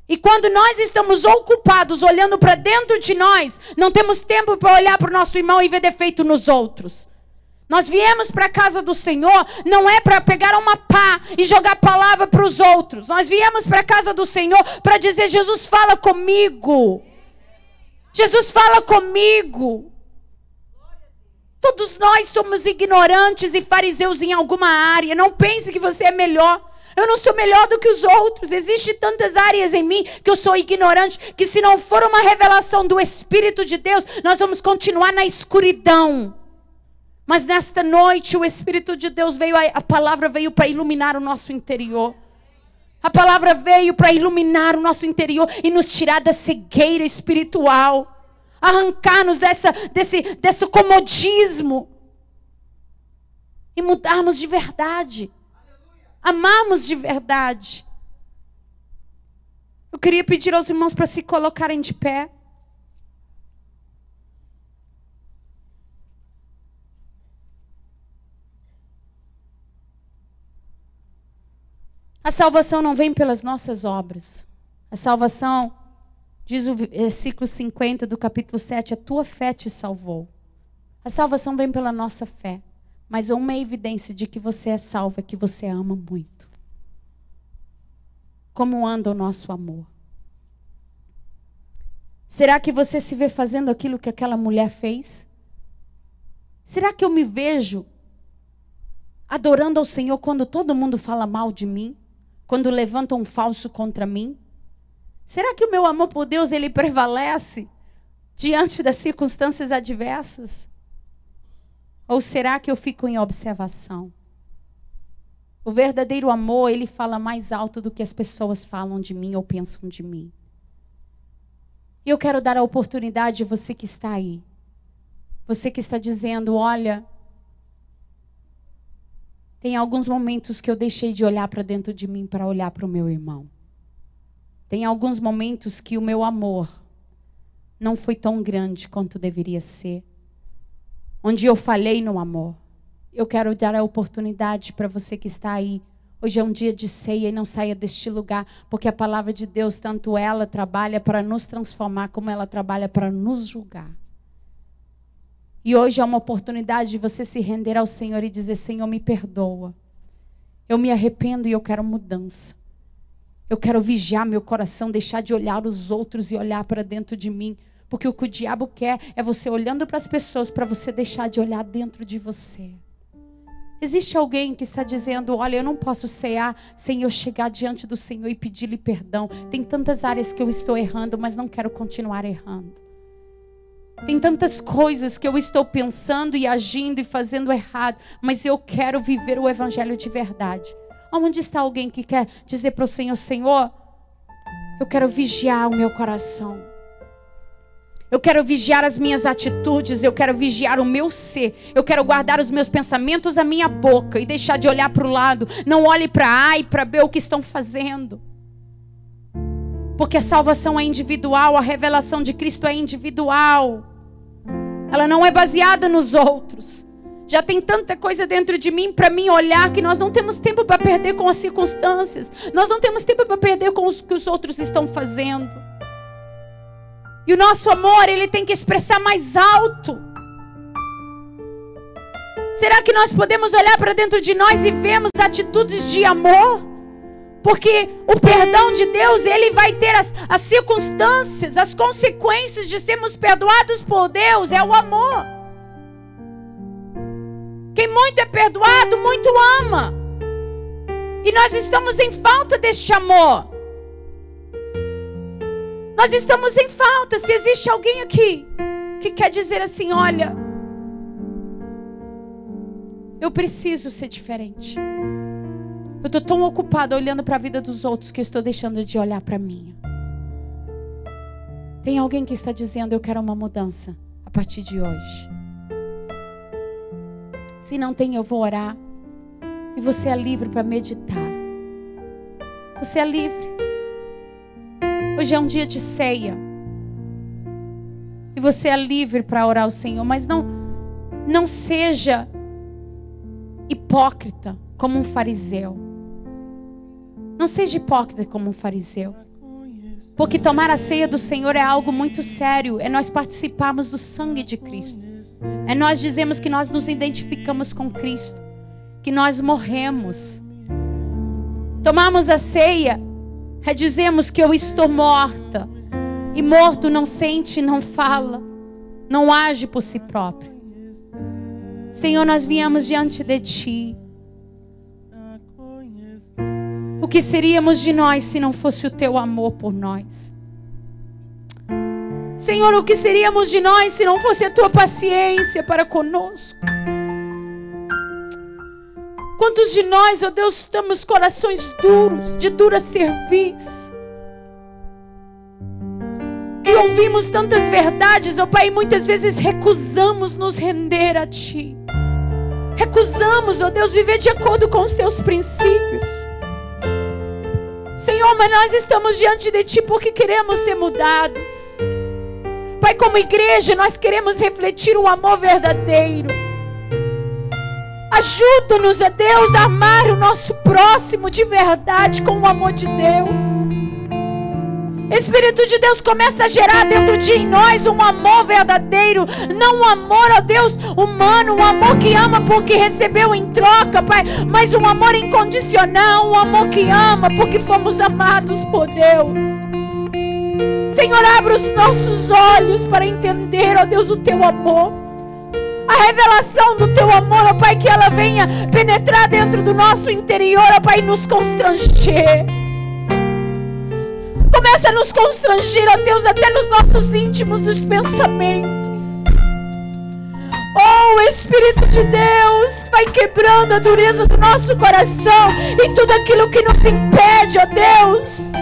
E quando nós estamos ocupados olhando para dentro de nós, não temos tempo para olhar para o nosso irmão e ver defeito nos outros. Nós viemos para a casa do Senhor, não é para pegar uma pá e jogar palavra para os outros. Nós viemos para a casa do Senhor para dizer, Jesus fala comigo. Jesus fala comigo. Todos nós somos ignorantes e fariseus em alguma área. Não pense que você é melhor. Eu não sou melhor do que os outros. Existem tantas áreas em mim que eu sou ignorante, que se não for uma revelação do Espírito de Deus, nós vamos continuar na escuridão. Mas nesta noite o Espírito de Deus veio, a palavra veio para iluminar o nosso interior. A palavra veio para iluminar o nosso interior e nos tirar da cegueira espiritual. Arrancar-nos desse comodismo. E mudarmos de verdade. Amarmos de verdade. Eu queria pedir aos irmãos para se colocarem de pé. A salvação não vem pelas nossas obras. A salvação, diz o versículo 50 do capítulo 7, a tua fé te salvou. A salvação vem pela nossa fé. Mas uma evidência de que você é salvo é que você ama muito. Como anda o nosso amor? Será que você se vê fazendo aquilo que aquela mulher fez? Será que eu me vejo adorando ao Senhor quando todo mundo fala mal de mim? Quando levantam um falso contra mim? Será que o meu amor por Deus ele prevalece diante das circunstâncias adversas? Ou será que eu fico em observação? O verdadeiro amor, ele fala mais alto do que as pessoas falam de mim ou pensam de mim. E eu quero dar a oportunidade a você que está aí. Você que está dizendo, olha, tem alguns momentos que eu deixei de olhar para dentro de mim para olhar para o meu irmão. Tem alguns momentos que o meu amor não foi tão grande quanto deveria ser. Onde eu falhei no amor. Eu quero dar a oportunidade para você que está aí. Hoje é um dia de ceia e não saia deste lugar. Porque a palavra de Deus, tanto ela trabalha para nos transformar, como ela trabalha para nos julgar. E hoje é uma oportunidade de você se render ao Senhor e dizer, Senhor, me perdoa. Eu me arrependo e eu quero mudança. Eu quero vigiar meu coração, deixar de olhar os outros e olhar para dentro de mim. Porque o que o diabo quer é você olhando para as pessoas para você deixar de olhar dentro de você. Existe alguém que está dizendo, olha, eu não posso cear sem eu chegar diante do Senhor e pedir-lhe perdão. Tem tantas áreas que eu estou errando, mas não quero continuar errando. Tem tantas coisas que eu estou pensando e agindo e fazendo errado, mas eu quero viver o evangelho de verdade. Onde está alguém que quer dizer para o Senhor, Senhor, eu quero vigiar o meu coração. Eu quero vigiar as minhas atitudes, eu quero vigiar o meu ser. Eu quero guardar os meus pensamentos à minha boca e deixar de olhar para o lado. Não olhe para A e para B o que estão fazendo. Porque a salvação é individual, a revelação de Cristo é individual. Ela não é baseada nos outros. Já tem tanta coisa dentro de mim para mim olhar que nós não temos tempo para perder com as circunstâncias. Nós não temos tempo para perder com o que os outros estão fazendo. E o nosso amor, ele tem que expressar mais alto. Será que nós podemos olhar para dentro de nós e vemos atitudes de amor? Porque o perdão de Deus, ele vai ter as circunstâncias, as consequências de sermos perdoados por Deus, é o amor. Quem muito é perdoado, muito ama. E nós estamos em falta deste amor. Nós estamos em falta. Se existe alguém aqui que quer dizer assim, olha, eu preciso ser diferente. Eu estou tão ocupada olhando para a vida dos outros que eu estou deixando de olhar para a minha. Tem alguém que está dizendo, eu quero uma mudança a partir de hoje. Se não tem, eu vou orar. E você é livre para meditar. Você é livre. Hoje é um dia de ceia. E você é livre para orar ao Senhor. Mas não seja hipócrita como um fariseu. Não seja hipócrita como um fariseu. Porque tomar a ceia do Senhor é algo muito sério. É nós participarmos do sangue de Cristo. É nós dizemos que nós nos identificamos com Cristo. Que nós morremos. Tomamos a ceia. É dizemos que eu estou morta. E morto não sente, não fala. Não age por si próprio. Senhor, nós viemos diante de Ti. O que seríamos de nós se não fosse o Teu amor por nós? Senhor, o que seríamos de nós se não fosse a Tua paciência para conosco? Quantos de nós, ó Deus, temos corações duros, de dura cerviz? E ouvimos tantas verdades, ó Pai, e muitas vezes recusamos nos render a Ti. Recusamos, ó Deus, viver de acordo com os Teus princípios. Senhor, mas nós estamos diante de Ti porque queremos ser mudados. Pai, como igreja, nós queremos refletir o amor verdadeiro. Ajuda-nos, ó Deus, a amar o nosso próximo de verdade com o amor de Deus. Espírito de Deus, começa a gerar dentro de nós um amor verdadeiro. Não um amor, ó Deus, humano. Um amor que ama porque recebeu em troca, Pai. Mas um amor incondicional. Um amor que ama porque fomos amados por Deus. Senhor, abra os nossos olhos para entender, ó Deus, o Teu amor. A revelação do Teu amor, ó Pai, que ela venha penetrar dentro do nosso interior, ó Pai, e nos constranger. Começa a nos constranger, ó Deus, até nos nossos íntimos dos pensamentos. Oh, Espírito de Deus, vai quebrando a dureza do nosso coração e tudo aquilo que nos impede, ó Deus,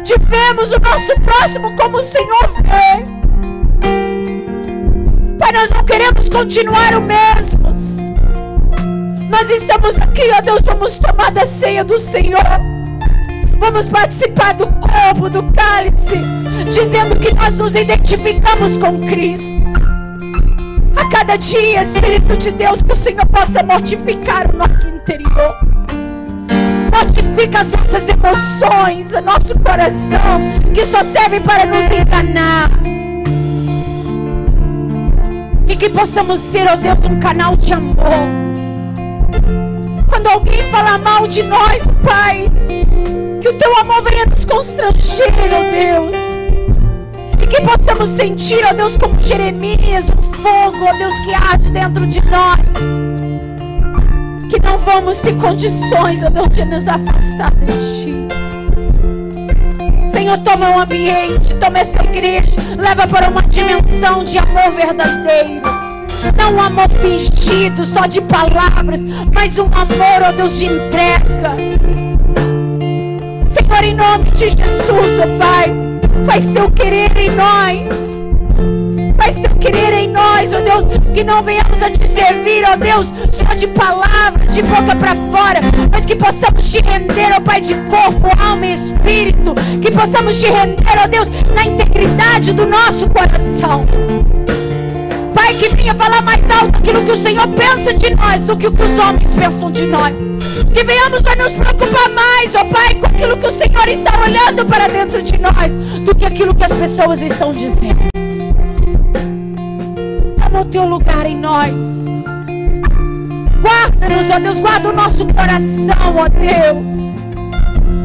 de vermos o nosso próximo como o Senhor vê. Pai, nós não queremos continuar o mesmos. Nós estamos aqui, ó Deus, vamos tomar da ceia do Senhor. Vamos participar do corpo, do cálice, dizendo que nós nos identificamos com Cristo. A cada dia, Espírito de Deus, que o Senhor possa mortificar o nosso interior. Mortifica as nossas emoções, o nosso coração, que só serve para nos enganar. E que possamos ser, ó Deus, um canal de amor. Quando alguém falar mal de nós, Pai, que o Teu amor venha nos constranger, ó Deus. E que possamos sentir, ó Deus, como Jeremias, um fogo, ó Deus, que arde dentro de nós. Que não vamos ter condições, ó Deus, de nos afastar de Ti. Senhor, toma o ambiente, toma essa igreja, leva para uma dimensão de amor verdadeiro. Não um amor fingido, só de palavras, mas um amor, ó Deus, de entrega. Senhor, em nome de Jesus, ó Pai, faz Teu querer em nós. Faz Teu querer em nós, ó Deus, que não venhamos a Te servir, ó Deus, só de palavras, de boca para fora, mas que possamos Te render, ó Pai, de corpo, alma e espírito. Que possamos Te render, ó Deus, na integridade do nosso coração. Pai, que venha falar mais alto aquilo que o Senhor pensa de nós do que o que os homens pensam de nós. Que venhamos a nos preocupar mais, ó Pai, com aquilo que o Senhor está olhando para dentro de nós do que aquilo que as pessoas estão dizendo. Toma o Teu lugar em nós. Guarda-nos, ó Deus, guarda o nosso coração, ó Deus,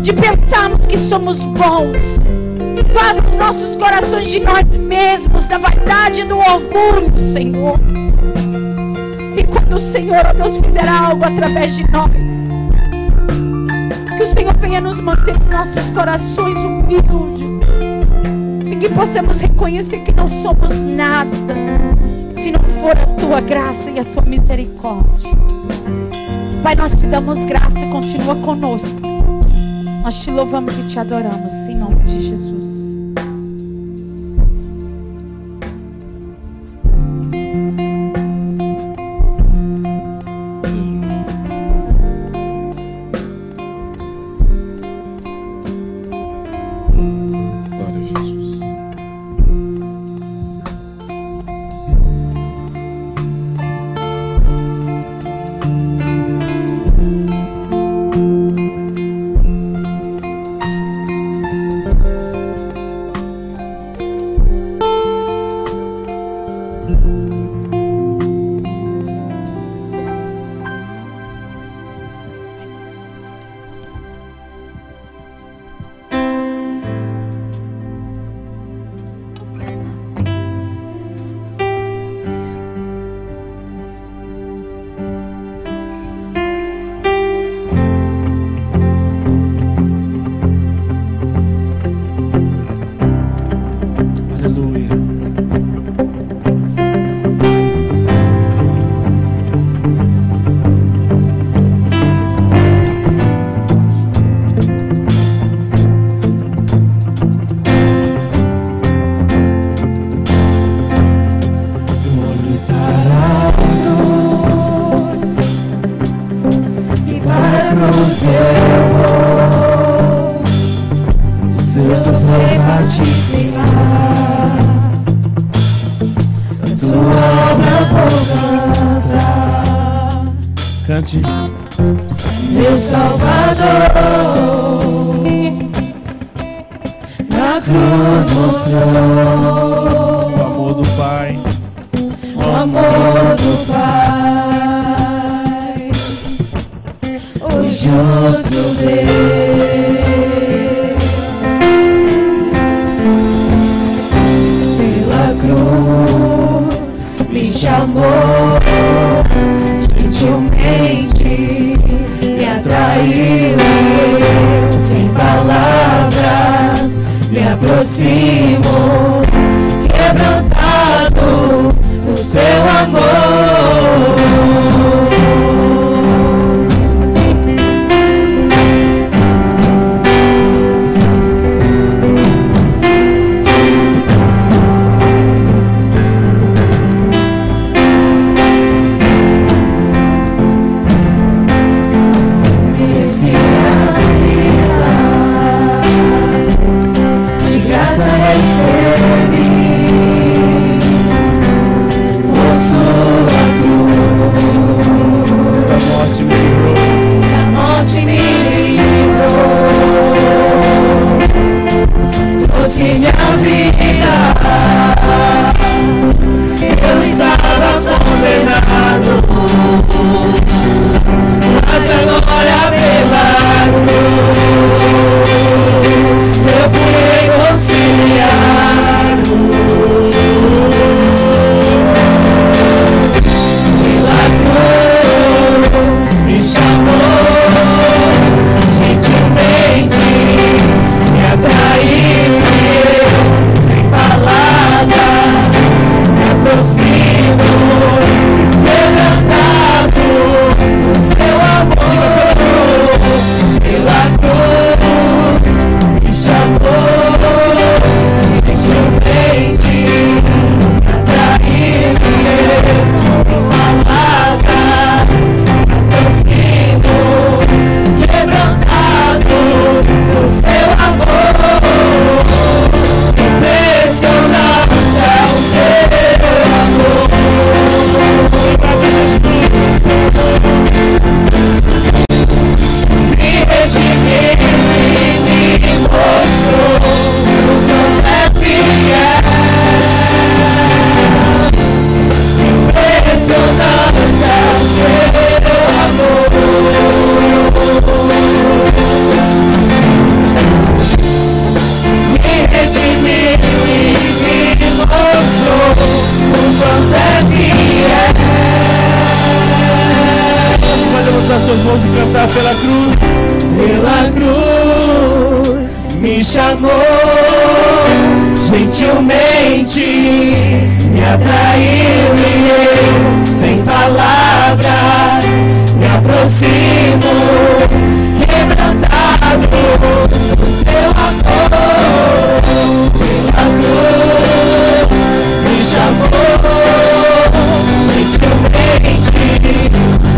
de pensarmos que somos bons. Guarda os nossos corações de nós mesmos, da vaidade e do orgulho, Senhor. E quando o Senhor, ó Deus, fizer algo através de nós, que o Senhor venha nos manter os nossos corações humildes, e que possamos reconhecer que não somos nada se não for a tua graça e a tua misericórdia. Pai, nós te damos graça e continua conosco. Nós te louvamos e te adoramos em nome de Jesus. Meu Salvador, na cruz mostrou o amor do Pai, o amor do Pai, o justo Deus. Pela cruz me chamou, gentilmente me atraiu, eu sem palavras me aproximo, quebrantado no seu amor. Esse de graça recebo, amor gentilmente me atraiu e eu, sem palavras, me aproximo, quebrantado do seu amor. Pela cruz me chamou gentilmente,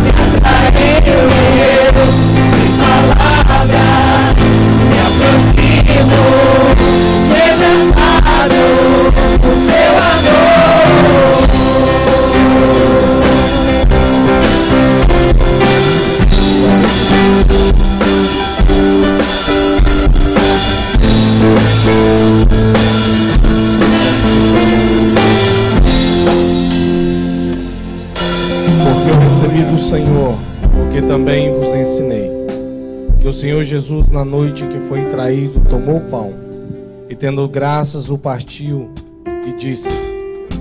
me atraiu e eu, sem palavras, me aproximo, quebrantado do seu amor. Porque eu recebi do Senhor, porque também vos ensinei, que o Senhor Jesus, na noite que foi traído, tomou o pão, e tendo graças o partiu, e disse: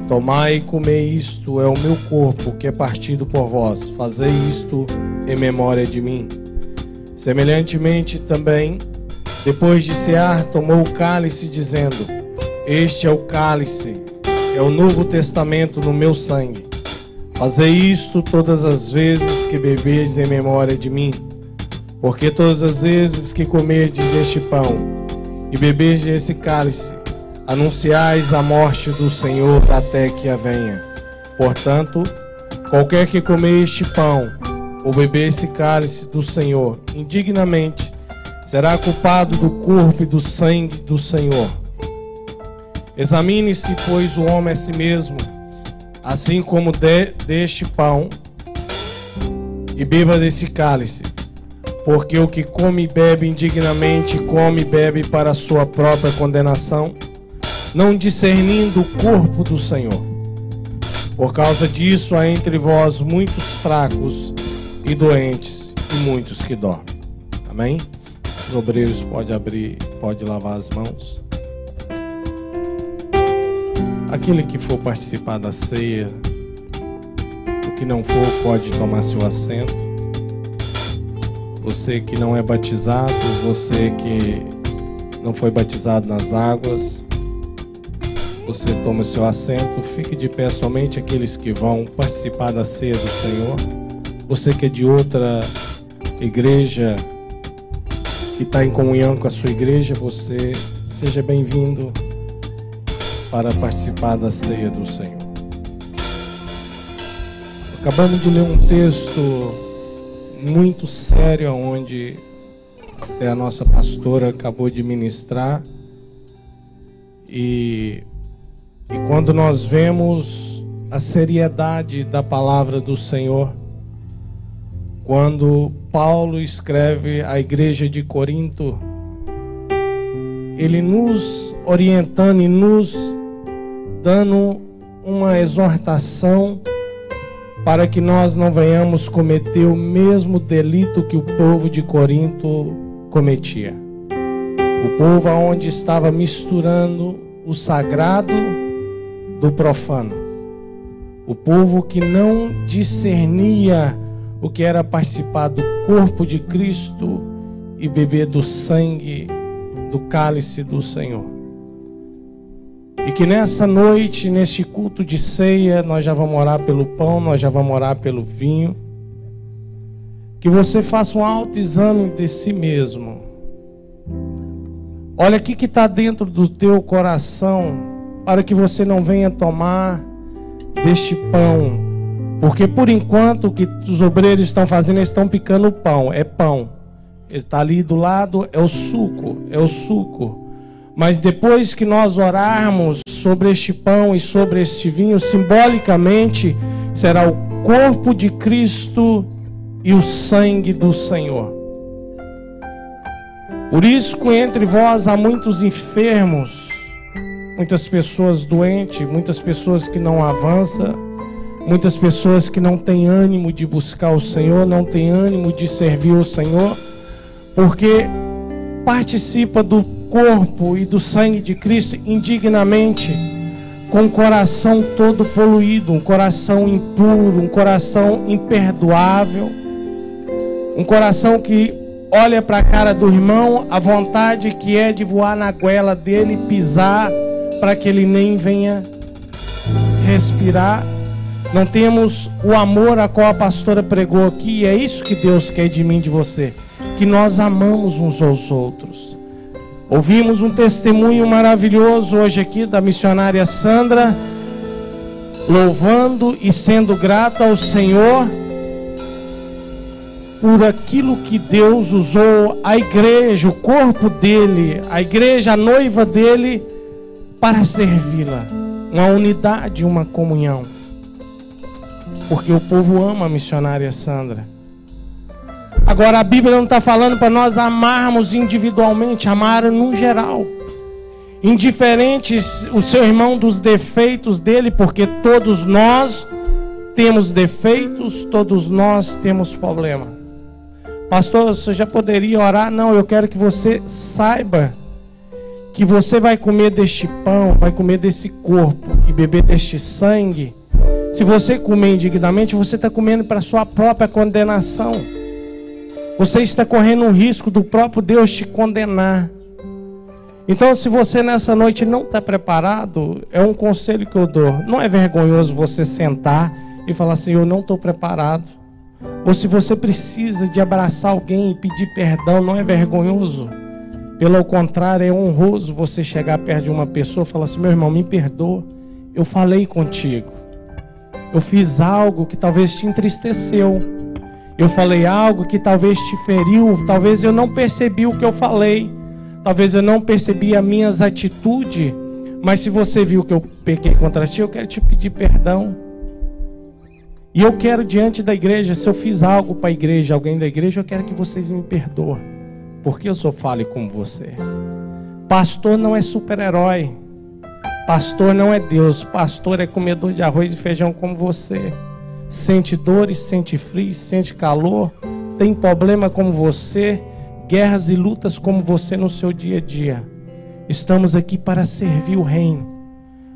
tomai e comei, isto é o meu corpo, que é partido por vós, fazei isto em memória de mim. Semelhantemente também, depois de cear, tomou o cálice, dizendo: este é o cálice, é o novo testamento no meu sangue. Fazei isto todas as vezes que beberdes em memória de mim. Porque todas as vezes que comerdes este pão e beberdes esse cálice, anunciais a morte do Senhor até que a venha. Portanto, qualquer que comer este pão ou beber esse cálice do Senhor indignamente, será culpado do corpo e do sangue do Senhor. Examine-se, pois, o homem a si mesmo, assim como deste pão e beba desse cálice. Porque o que come e bebe indignamente, come e bebe para a sua própria condenação, não discernindo o corpo do Senhor. Por causa disso, há entre vós muitos fracos e doentes, e muitos que dormem. Amém? Os obreiros podem lavar as mãos. Aquele que for participar da ceia, o que não for, pode tomar seu assento. Você que não é batizado, você que não foi batizado nas águas, você toma seu assento. Fique de pé somente aqueles que vão participar da ceia do Senhor. Você que é de outra igreja, que está em comunhão com a sua igreja, você seja bem-vindo para participar da ceia do Senhor. Acabamos de ler um texto muito sério, onde até a nossa pastora acabou de ministrar, e quando nós vemos a seriedade da palavra do Senhor, quando Paulo escreve à igreja de Corinto, ele nos orientando e nos dando uma exortação para que nós não venhamos cometer o mesmo delito que o povo de Corinto cometia. O povo onde estava misturando o sagrado do profano. O povo que não discernia o que era participar do corpo de Cristo e beber do sangue, do cálice do Senhor. E que nessa noite, neste culto de ceia, nós já vamos orar pelo pão, nós já vamos orar pelo vinho. Que você faça um autoexame de si mesmo. Olha o que está dentro do teu coração, para que você não venha tomar deste pão. Porque por enquanto o que os obreiros estão fazendo, eles estão picando o pão. É pão. Está ali do lado, é o suco. É o suco. Mas depois que nós orarmos sobre este pão e sobre este vinho, simbolicamente será o corpo de Cristo e o sangue do Senhor. Por isso que entre vós há muitos enfermos, muitas pessoas doentes, muitas pessoas que não avançam, muitas pessoas que não têm ânimo de buscar o Senhor, não têm ânimo de servir o Senhor, porque participa do corpo e do sangue de Cristo indignamente, com o coração todo poluído, um coração impuro, um coração imperdoável, um coração que olha para a cara do irmão, a vontade que é de voar na goela dele, pisar, para que ele nem venha respirar. Não temos o amor a qual a pastora pregou aqui, e é isso que Deus quer de mim e de você, que nós amamos uns aos outros. Ouvimos um testemunho maravilhoso hoje aqui da missionária Sandra, louvando e sendo grata ao Senhor por aquilo que Deus usou a igreja, o corpo dele, a igreja, a noiva dele, para servi-la. Uma unidade, uma comunhão. Porque o povo ama a missionária Sandra. Agora a Bíblia não está falando para nós amarmos individualmente, amar no geral. Indiferentes o seu irmão dos defeitos dele, porque todos nós temos defeitos, todos nós temos problema. Pastor, você já poderia orar? Não, eu quero que você saiba que você vai comer deste pão, vai comer desse corpo e beber deste sangue. Se você comer indignamente, você está comendo para a sua própria condenação. Você está correndo um risco do próprio Deus te condenar. Então, se você nessa noite não está preparado, é um conselho que eu dou. Não é vergonhoso você sentar e falar assim, eu não estou preparado. Ou se você precisa de abraçar alguém e pedir perdão, não é vergonhoso. Pelo contrário, é honroso você chegar perto de uma pessoa e falar assim, meu irmão, me perdoa, eu falei contigo. Eu fiz algo que talvez te entristeceu. Eu falei algo que talvez te feriu. Talvez eu não percebi o que eu falei. Talvez eu não percebi as minhas atitudes. Mas se você viu que eu pequei contra ti, eu quero te pedir perdão. E eu quero diante da igreja, se eu fiz algo para a igreja, alguém da igreja, eu quero que vocês me perdoem. Porque eu sou falho como você. Pastor não é super-herói. Pastor não é Deus, pastor é comedor de arroz e feijão como você. Sente dores, sente frio, sente calor, tem problema como você, guerras e lutas como você no seu dia a dia. Estamos aqui para servir o reino,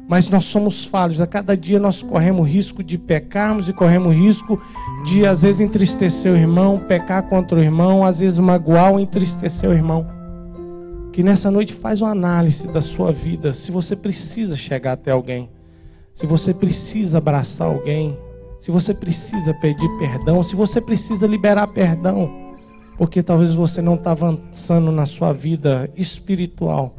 mas nós somos falhos. A cada dia nós corremos risco de pecarmos e corremos risco de às vezes entristecer o irmão, pecar contra o irmão, às vezes magoar ou entristecer o irmão. Que nessa noite faz uma análise da sua vida, se você precisa chegar até alguém, se você precisa abraçar alguém, se você precisa pedir perdão, se você precisa liberar perdão, porque talvez você não está avançando na sua vida espiritual.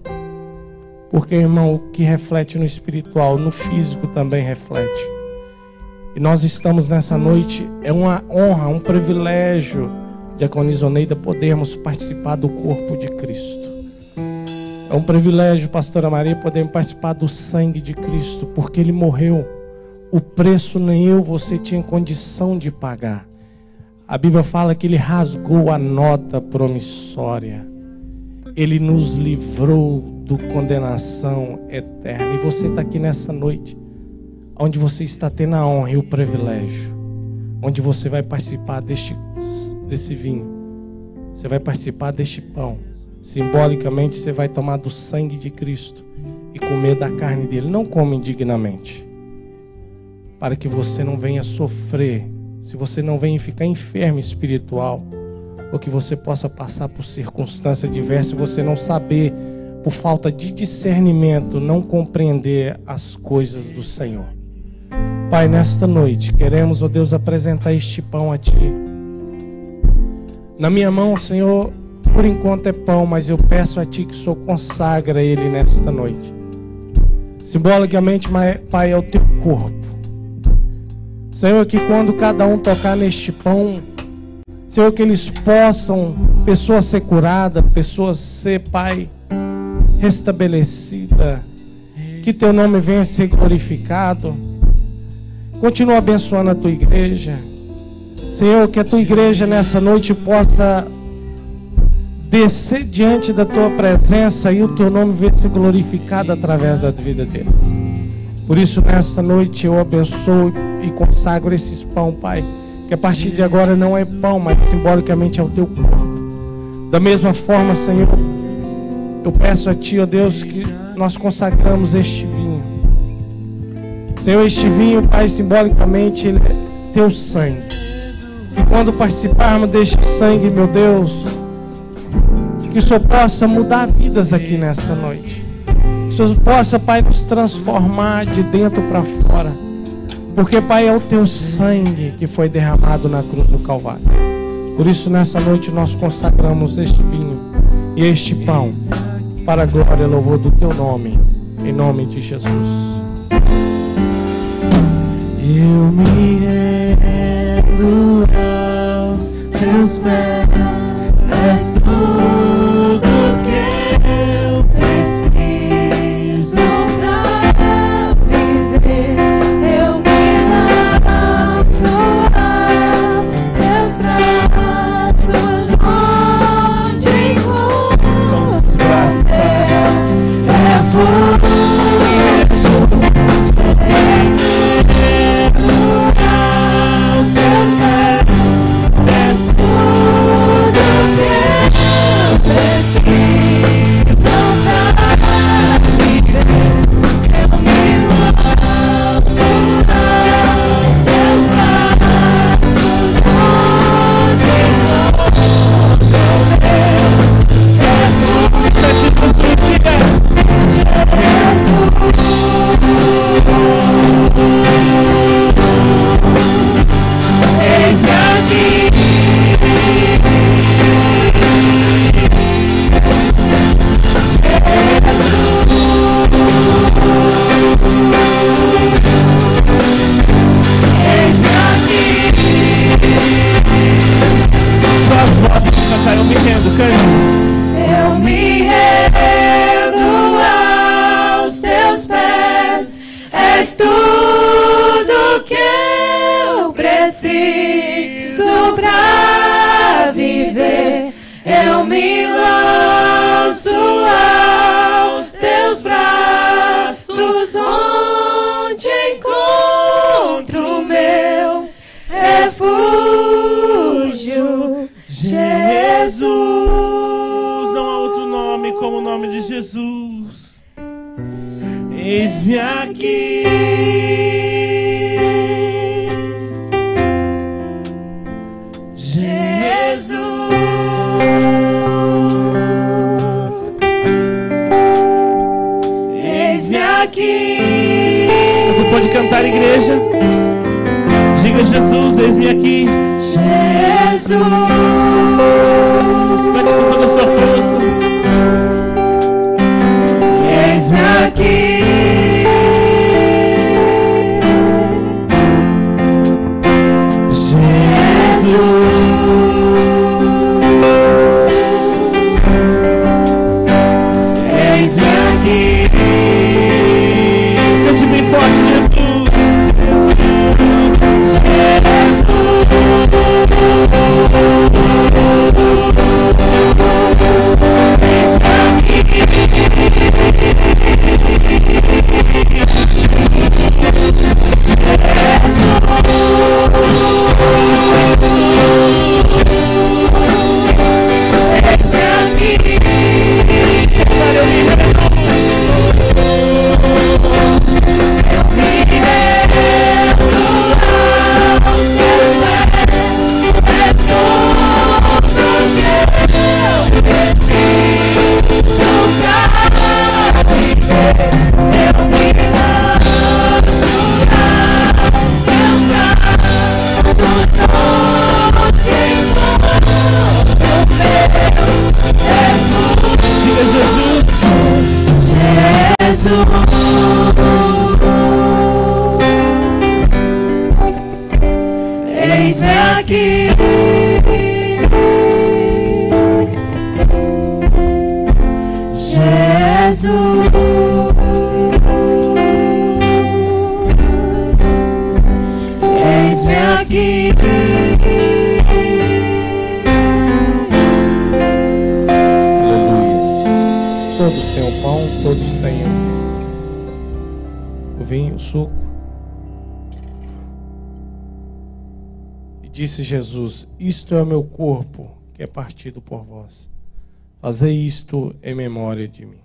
Porque, irmão, o que reflete no espiritual, no físico também reflete. E nós estamos nessa noite, é uma honra, um privilégio, Diaconisa Oneida, podermos participar do corpo de Cristo. É um privilégio, pastora Maria, podermos participar do sangue de Cristo, porque Ele morreu. O preço nem eu, você tinha condição de pagar. A Bíblia fala que Ele rasgou a nota promissória. Ele nos livrou do condenação eterna. E você está aqui nessa noite, onde você está tendo a honra e o privilégio, onde você vai participar desse vinho, você vai participar deste pão. Simbolicamente você vai tomar do sangue de Cristo e comer da carne dele. Não come indignamente, para que você não venha sofrer, se você não venha ficar enfermo espiritual, ou que você possa passar por circunstâncias diversas e você não saber, por falta de discernimento, não compreender as coisas do Senhor. Pai, nesta noite queremos, ó Deus, apresentar este pão a Ti. Na minha mão, Senhor, por enquanto é pão, mas eu peço a Ti que o Senhor consagra ele nesta noite. Simbolicamente, Pai, é o Teu corpo. Senhor, que quando cada um tocar neste pão, Senhor, que eles possam, pessoas ser curadas, pessoas ser, Pai, restabelecida, que Teu nome venha a ser glorificado. Continua abençoando a Tua igreja. Senhor, que a Tua igreja nessa noite possa descer diante da Tua presença e o Teu nome venha ser glorificado através da vida deles. Por isso, nesta noite eu abençoo e consagro esses pão, Pai, que a partir de agora não é pão, mas simbolicamente é o Teu corpo. Da mesma forma, Senhor, eu peço a Ti, ó Deus, que nós consagramos este vinho. Senhor, este vinho, Pai, simbolicamente ele é Teu sangue. Que quando participarmos deste sangue, meu Deus, Que o Senhor possa mudar vidas aqui nessa noite. Que o Senhor possa, Pai, nos transformar de dentro para fora. Porque, Pai, é o Teu sangue que foi derramado na cruz do Calvário. Por isso, nessa noite, nós consagramos este vinho e este pão para a glória e louvor do Teu nome. Em nome de Jesus. Eu me rendo aos Teus pés, és tudo que eu preciso pra viver. Eu me lanço aos Teus braços, onde encontro São os braços, Eu me rendo aos Teus pés, és tudo que eu preciso pra viver. Eu me lanço aos Teus braços, onde encontro meu refúgio. Jesus, não há outro nome como o nome de Jesus. Eis-me aqui. Jesus, eis-me aqui. Você pode cantar, igreja? Diga: Jesus, eis-me aqui. Jesus, cante com toda a sua força. eis-me aqui. Jesus, eis-me aqui. Cante bem forte, Jesus. Eis-me aqui. Jesus, eis-me aqui. Aleluia. Todos têm o pão, todos têm o vinho, o suco. E disse Jesus: isto é o meu corpo, que é partido por vós. Fazei isto em memória de mim.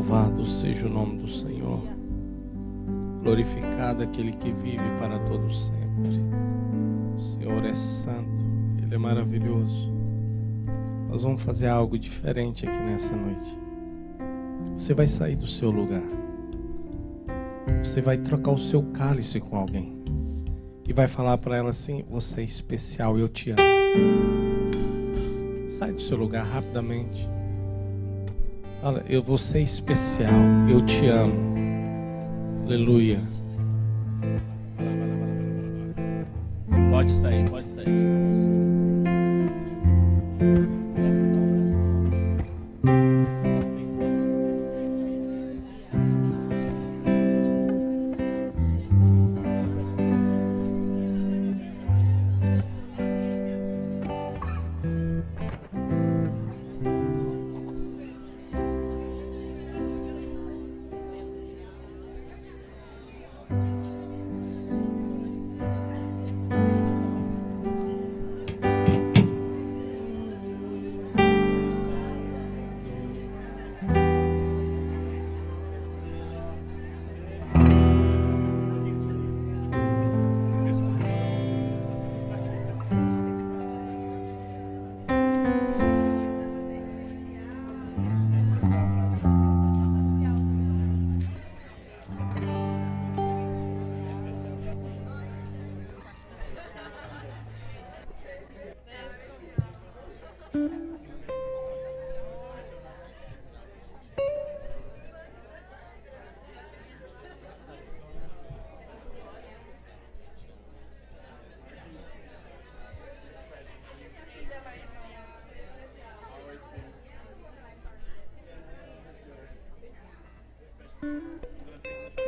Louvado seja o nome do Senhor. Glorificado aquele que vive para todo sempre. O Senhor é santo, Ele é maravilhoso. Nós vamos fazer algo diferente aqui nessa noite. Você vai sair do seu lugar. Você vai trocar o seu cálice com alguém. E vai falar para ela assim: você é especial, eu te amo. Sai do seu lugar rapidamente. Fala: você é especial, eu te amo. Aleluia. Pode sair, pode sair.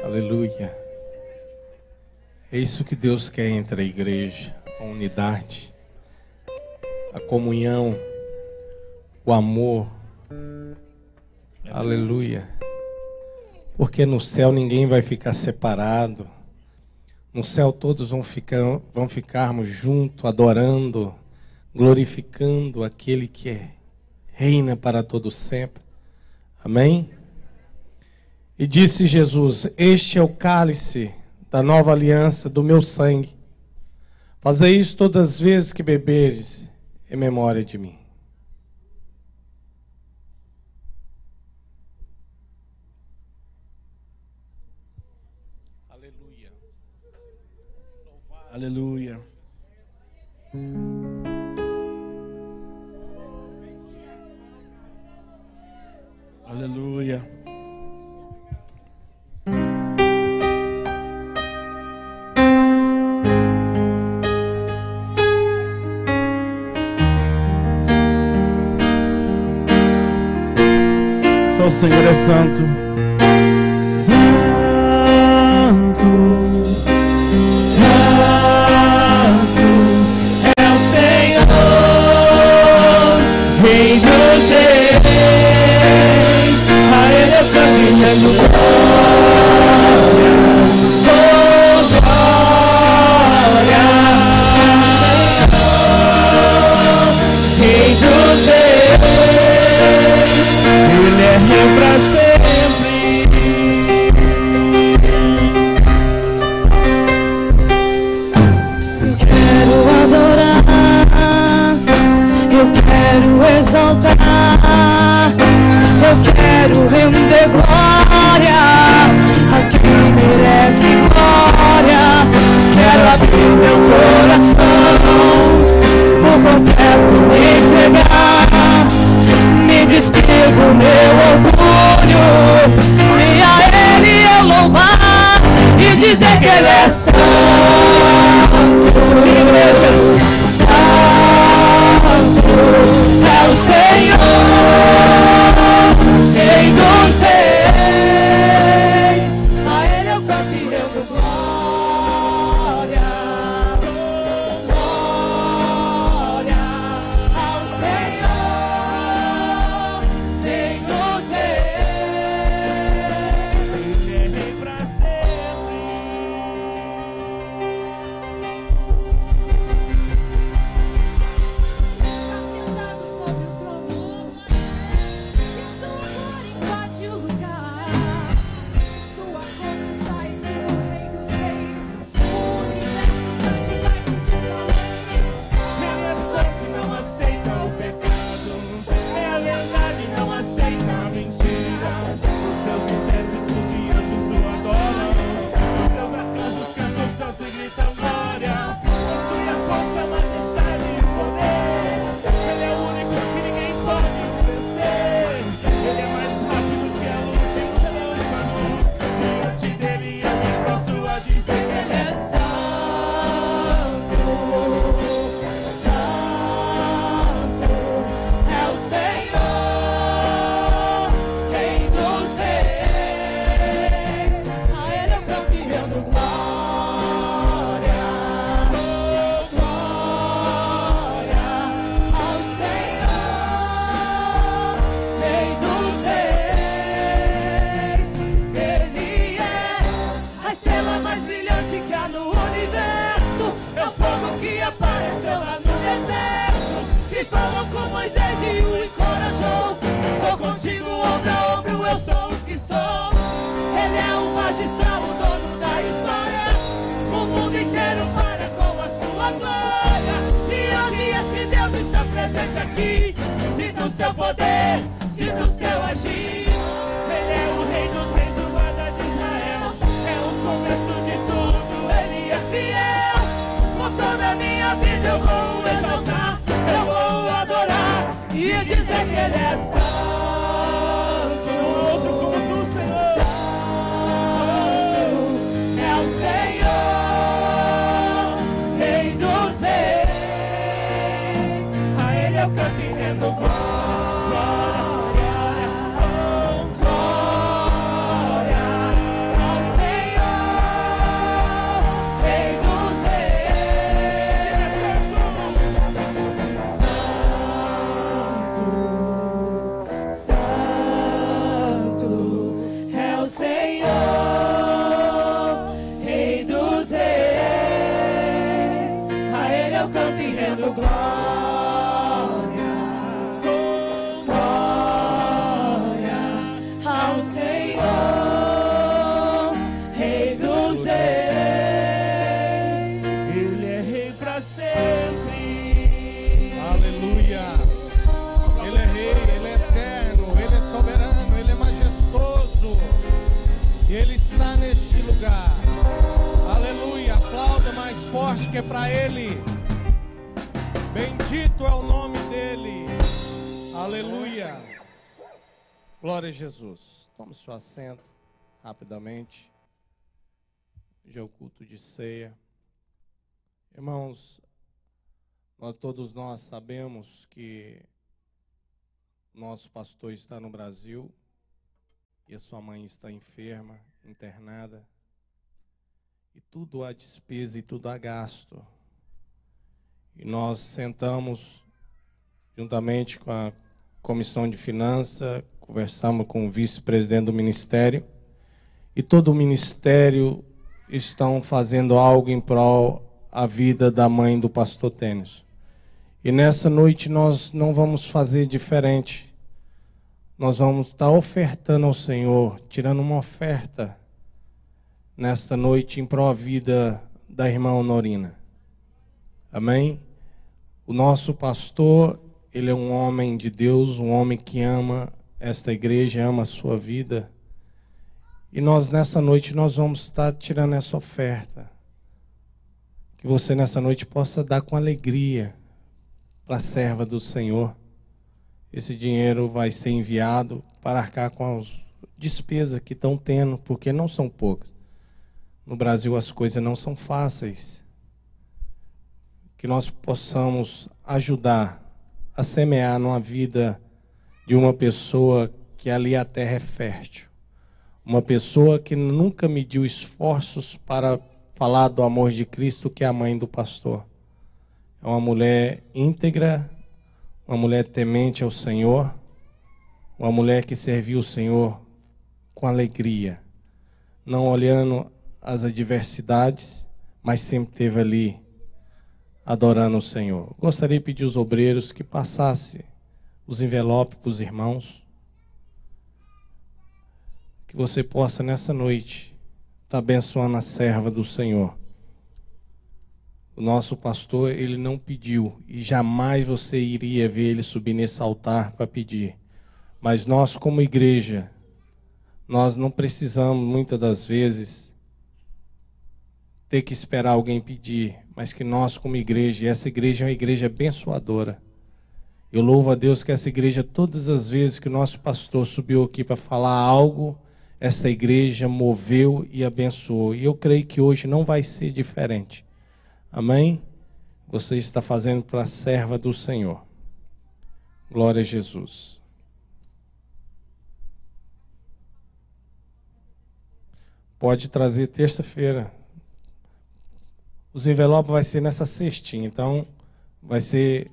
Aleluia. É isso que Deus quer entre a igreja: a unidade, a comunhão, o amor. Aleluia. Porque no céu ninguém vai ficar separado. No céu todos vão ficarmos juntos, adorando, glorificando aquele que reina para todo sempre. Amém? E disse Jesus: este é o cálice da nova aliança do meu sangue. Fazei isso todas as vezes que beberes em memória de mim. Aleluia. Aleluia. Aleluia. Só o Senhor é santo. Santo, Santo é o Senhor, Rei dos reis. A Ele eu canto e rendo glória, glória. Rei dos reis, Ele é rei pra sempre. Eu quero adorar, eu quero exaltar, eu quero render glória a quem merece glória. Quero abrir meu coração, por completo me entregar, me despir do meu orgulho e a Ele eu louvar e dizer que Ele é santo. Santo é o Senhor, Rei dos seu poder, sinto o seu agir. Ele é o rei dos reis, o guarda de Israel. É o começo de tudo, ele é fiel. Com toda a minha vida eu vou o exaltar, eu vou o adorar e dizer que ele é santo. Outro como tu, Senhor. Santo é o Senhor, rei dos reis. A ele eu canto e rendo glória. Que é para Ele. Bendito é o nome dEle. Aleluia. Glória a Jesus. Tome seu assento rapidamente. Hoje é o culto de ceia. Irmãos, todos nós sabemos que nosso pastor está no Brasil e a sua mãe está enferma, internada. E tudo há despesa e tudo há gasto. E nós sentamos juntamente com a Comissão de Finanças, conversamos com o vice-presidente do Ministério, e todo o Ministério estão fazendo algo em prol da vida da mãe do pastor Tênis. E nessa noite nós não vamos fazer diferente. Nós vamos estar ofertando ao Senhor, tirando uma oferta nesta noite em prol da vida da irmã Honorina. Amém? O nosso pastor, ele é um homem de Deus, um homem que ama esta igreja, ama a sua vida. E nós nessa noite nós vamos estar tirando essa oferta. Que você nessa noite possa dar com alegria para a serva do Senhor. Esse dinheiro vai ser enviado para arcar com as despesas que estão tendo, porque não são poucas. No Brasil as coisas não são fáceis. Que nós possamos ajudar a semear numa vida de uma pessoa que ali a terra é fértil. Uma pessoa que nunca mediu esforços para falar do amor de Cristo, que é a mãe do pastor. É uma mulher íntegra, uma mulher temente ao Senhor, uma mulher que serviu o Senhor com alegria, não olhando as adversidades, mas sempre esteve ali adorando o Senhor. Gostaria de pedir aos obreiros que passassem os envelopes para os irmãos, que você possa nessa noite estar abençoando a serva do Senhor. O nosso pastor, ele não pediu, e jamais você iria ver ele subir nesse altar para pedir. Mas nós, como igreja, nós não precisamos muitas das vezes ter que esperar alguém pedir, mas que nós como igreja, e essa igreja é uma igreja abençoadora. Eu louvo a Deus que essa igreja, todas as vezes que o nosso pastor subiu aqui para falar algo, essa igreja moveu e abençoou. E eu creio que hoje não vai ser diferente. Amém? Você está fazendo para a serva do Senhor. Glória a Jesus. Pode trazer terça-feira. Os envelopes vai ser nessa cestinha, então vai ser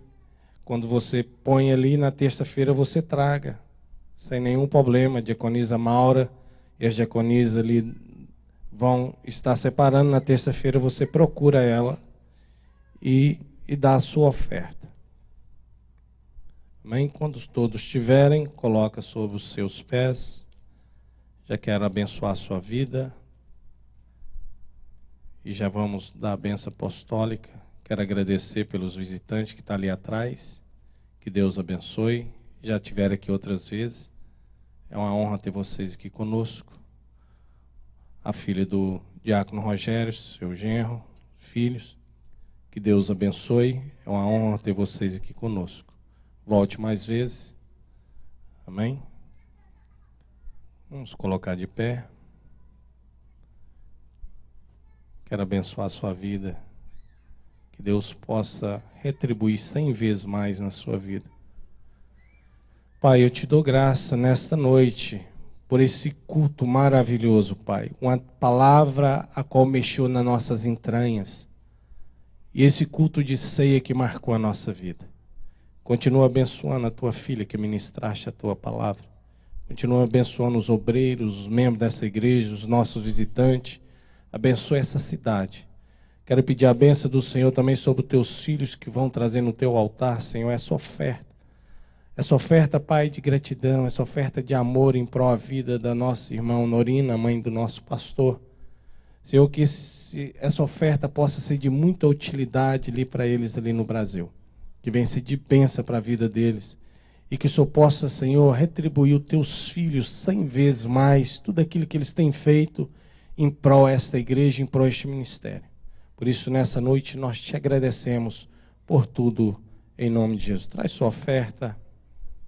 quando você põe ali na terça-feira você traga, sem nenhum problema. A diaconisa Maura e as diaconisas ali vão estar separando. Na terça-feira você procura ela e dá a sua oferta. Amém? Quando todos estiverem, coloca sobre os seus pés. Já quero abençoar a sua vida. E já vamos dar a bênção apostólica. Quero agradecer pelos visitantes que estão ali atrás. Que Deus abençoe. já estiveram aqui outras vezes. É uma honra ter vocês aqui conosco. A filha do diácono Rogério, seu genro, filhos. Que Deus abençoe. É uma honra ter vocês aqui conosco. Volte mais vezes. Amém? Vamos colocar de pé. Quero abençoar a sua vida. Que Deus possa retribuir 100 vezes mais na sua vida. Pai, eu te dou graça nesta noite por esse culto maravilhoso, Pai. Uma palavra a qual mexeu nas nossas entranhas. E esse culto de ceia que marcou a nossa vida. Continua abençoando a tua filha que ministraste a tua palavra. Continua abençoando os obreiros, os membros dessa igreja, os nossos visitantes. Abençoa essa cidade. Quero pedir a bênção do Senhor também sobre os teus filhos que vão trazer no teu altar, Senhor, essa oferta. Essa oferta, Pai, de gratidão, essa oferta de amor em prol da vida da nossa irmã Norina, mãe do nosso pastor. Senhor, que essa oferta possa ser de muita utilidade ali para eles ali no Brasil. Que venha ser de bênção para a vida deles. E que o Senhor possa, Senhor, retribuir os teus filhos 100 vezes mais, tudo aquilo que eles têm feito em prol desta igreja, em prol deste ministério. Por isso, nessa noite, nós te agradecemos por tudo, em nome de Jesus. Traz sua oferta.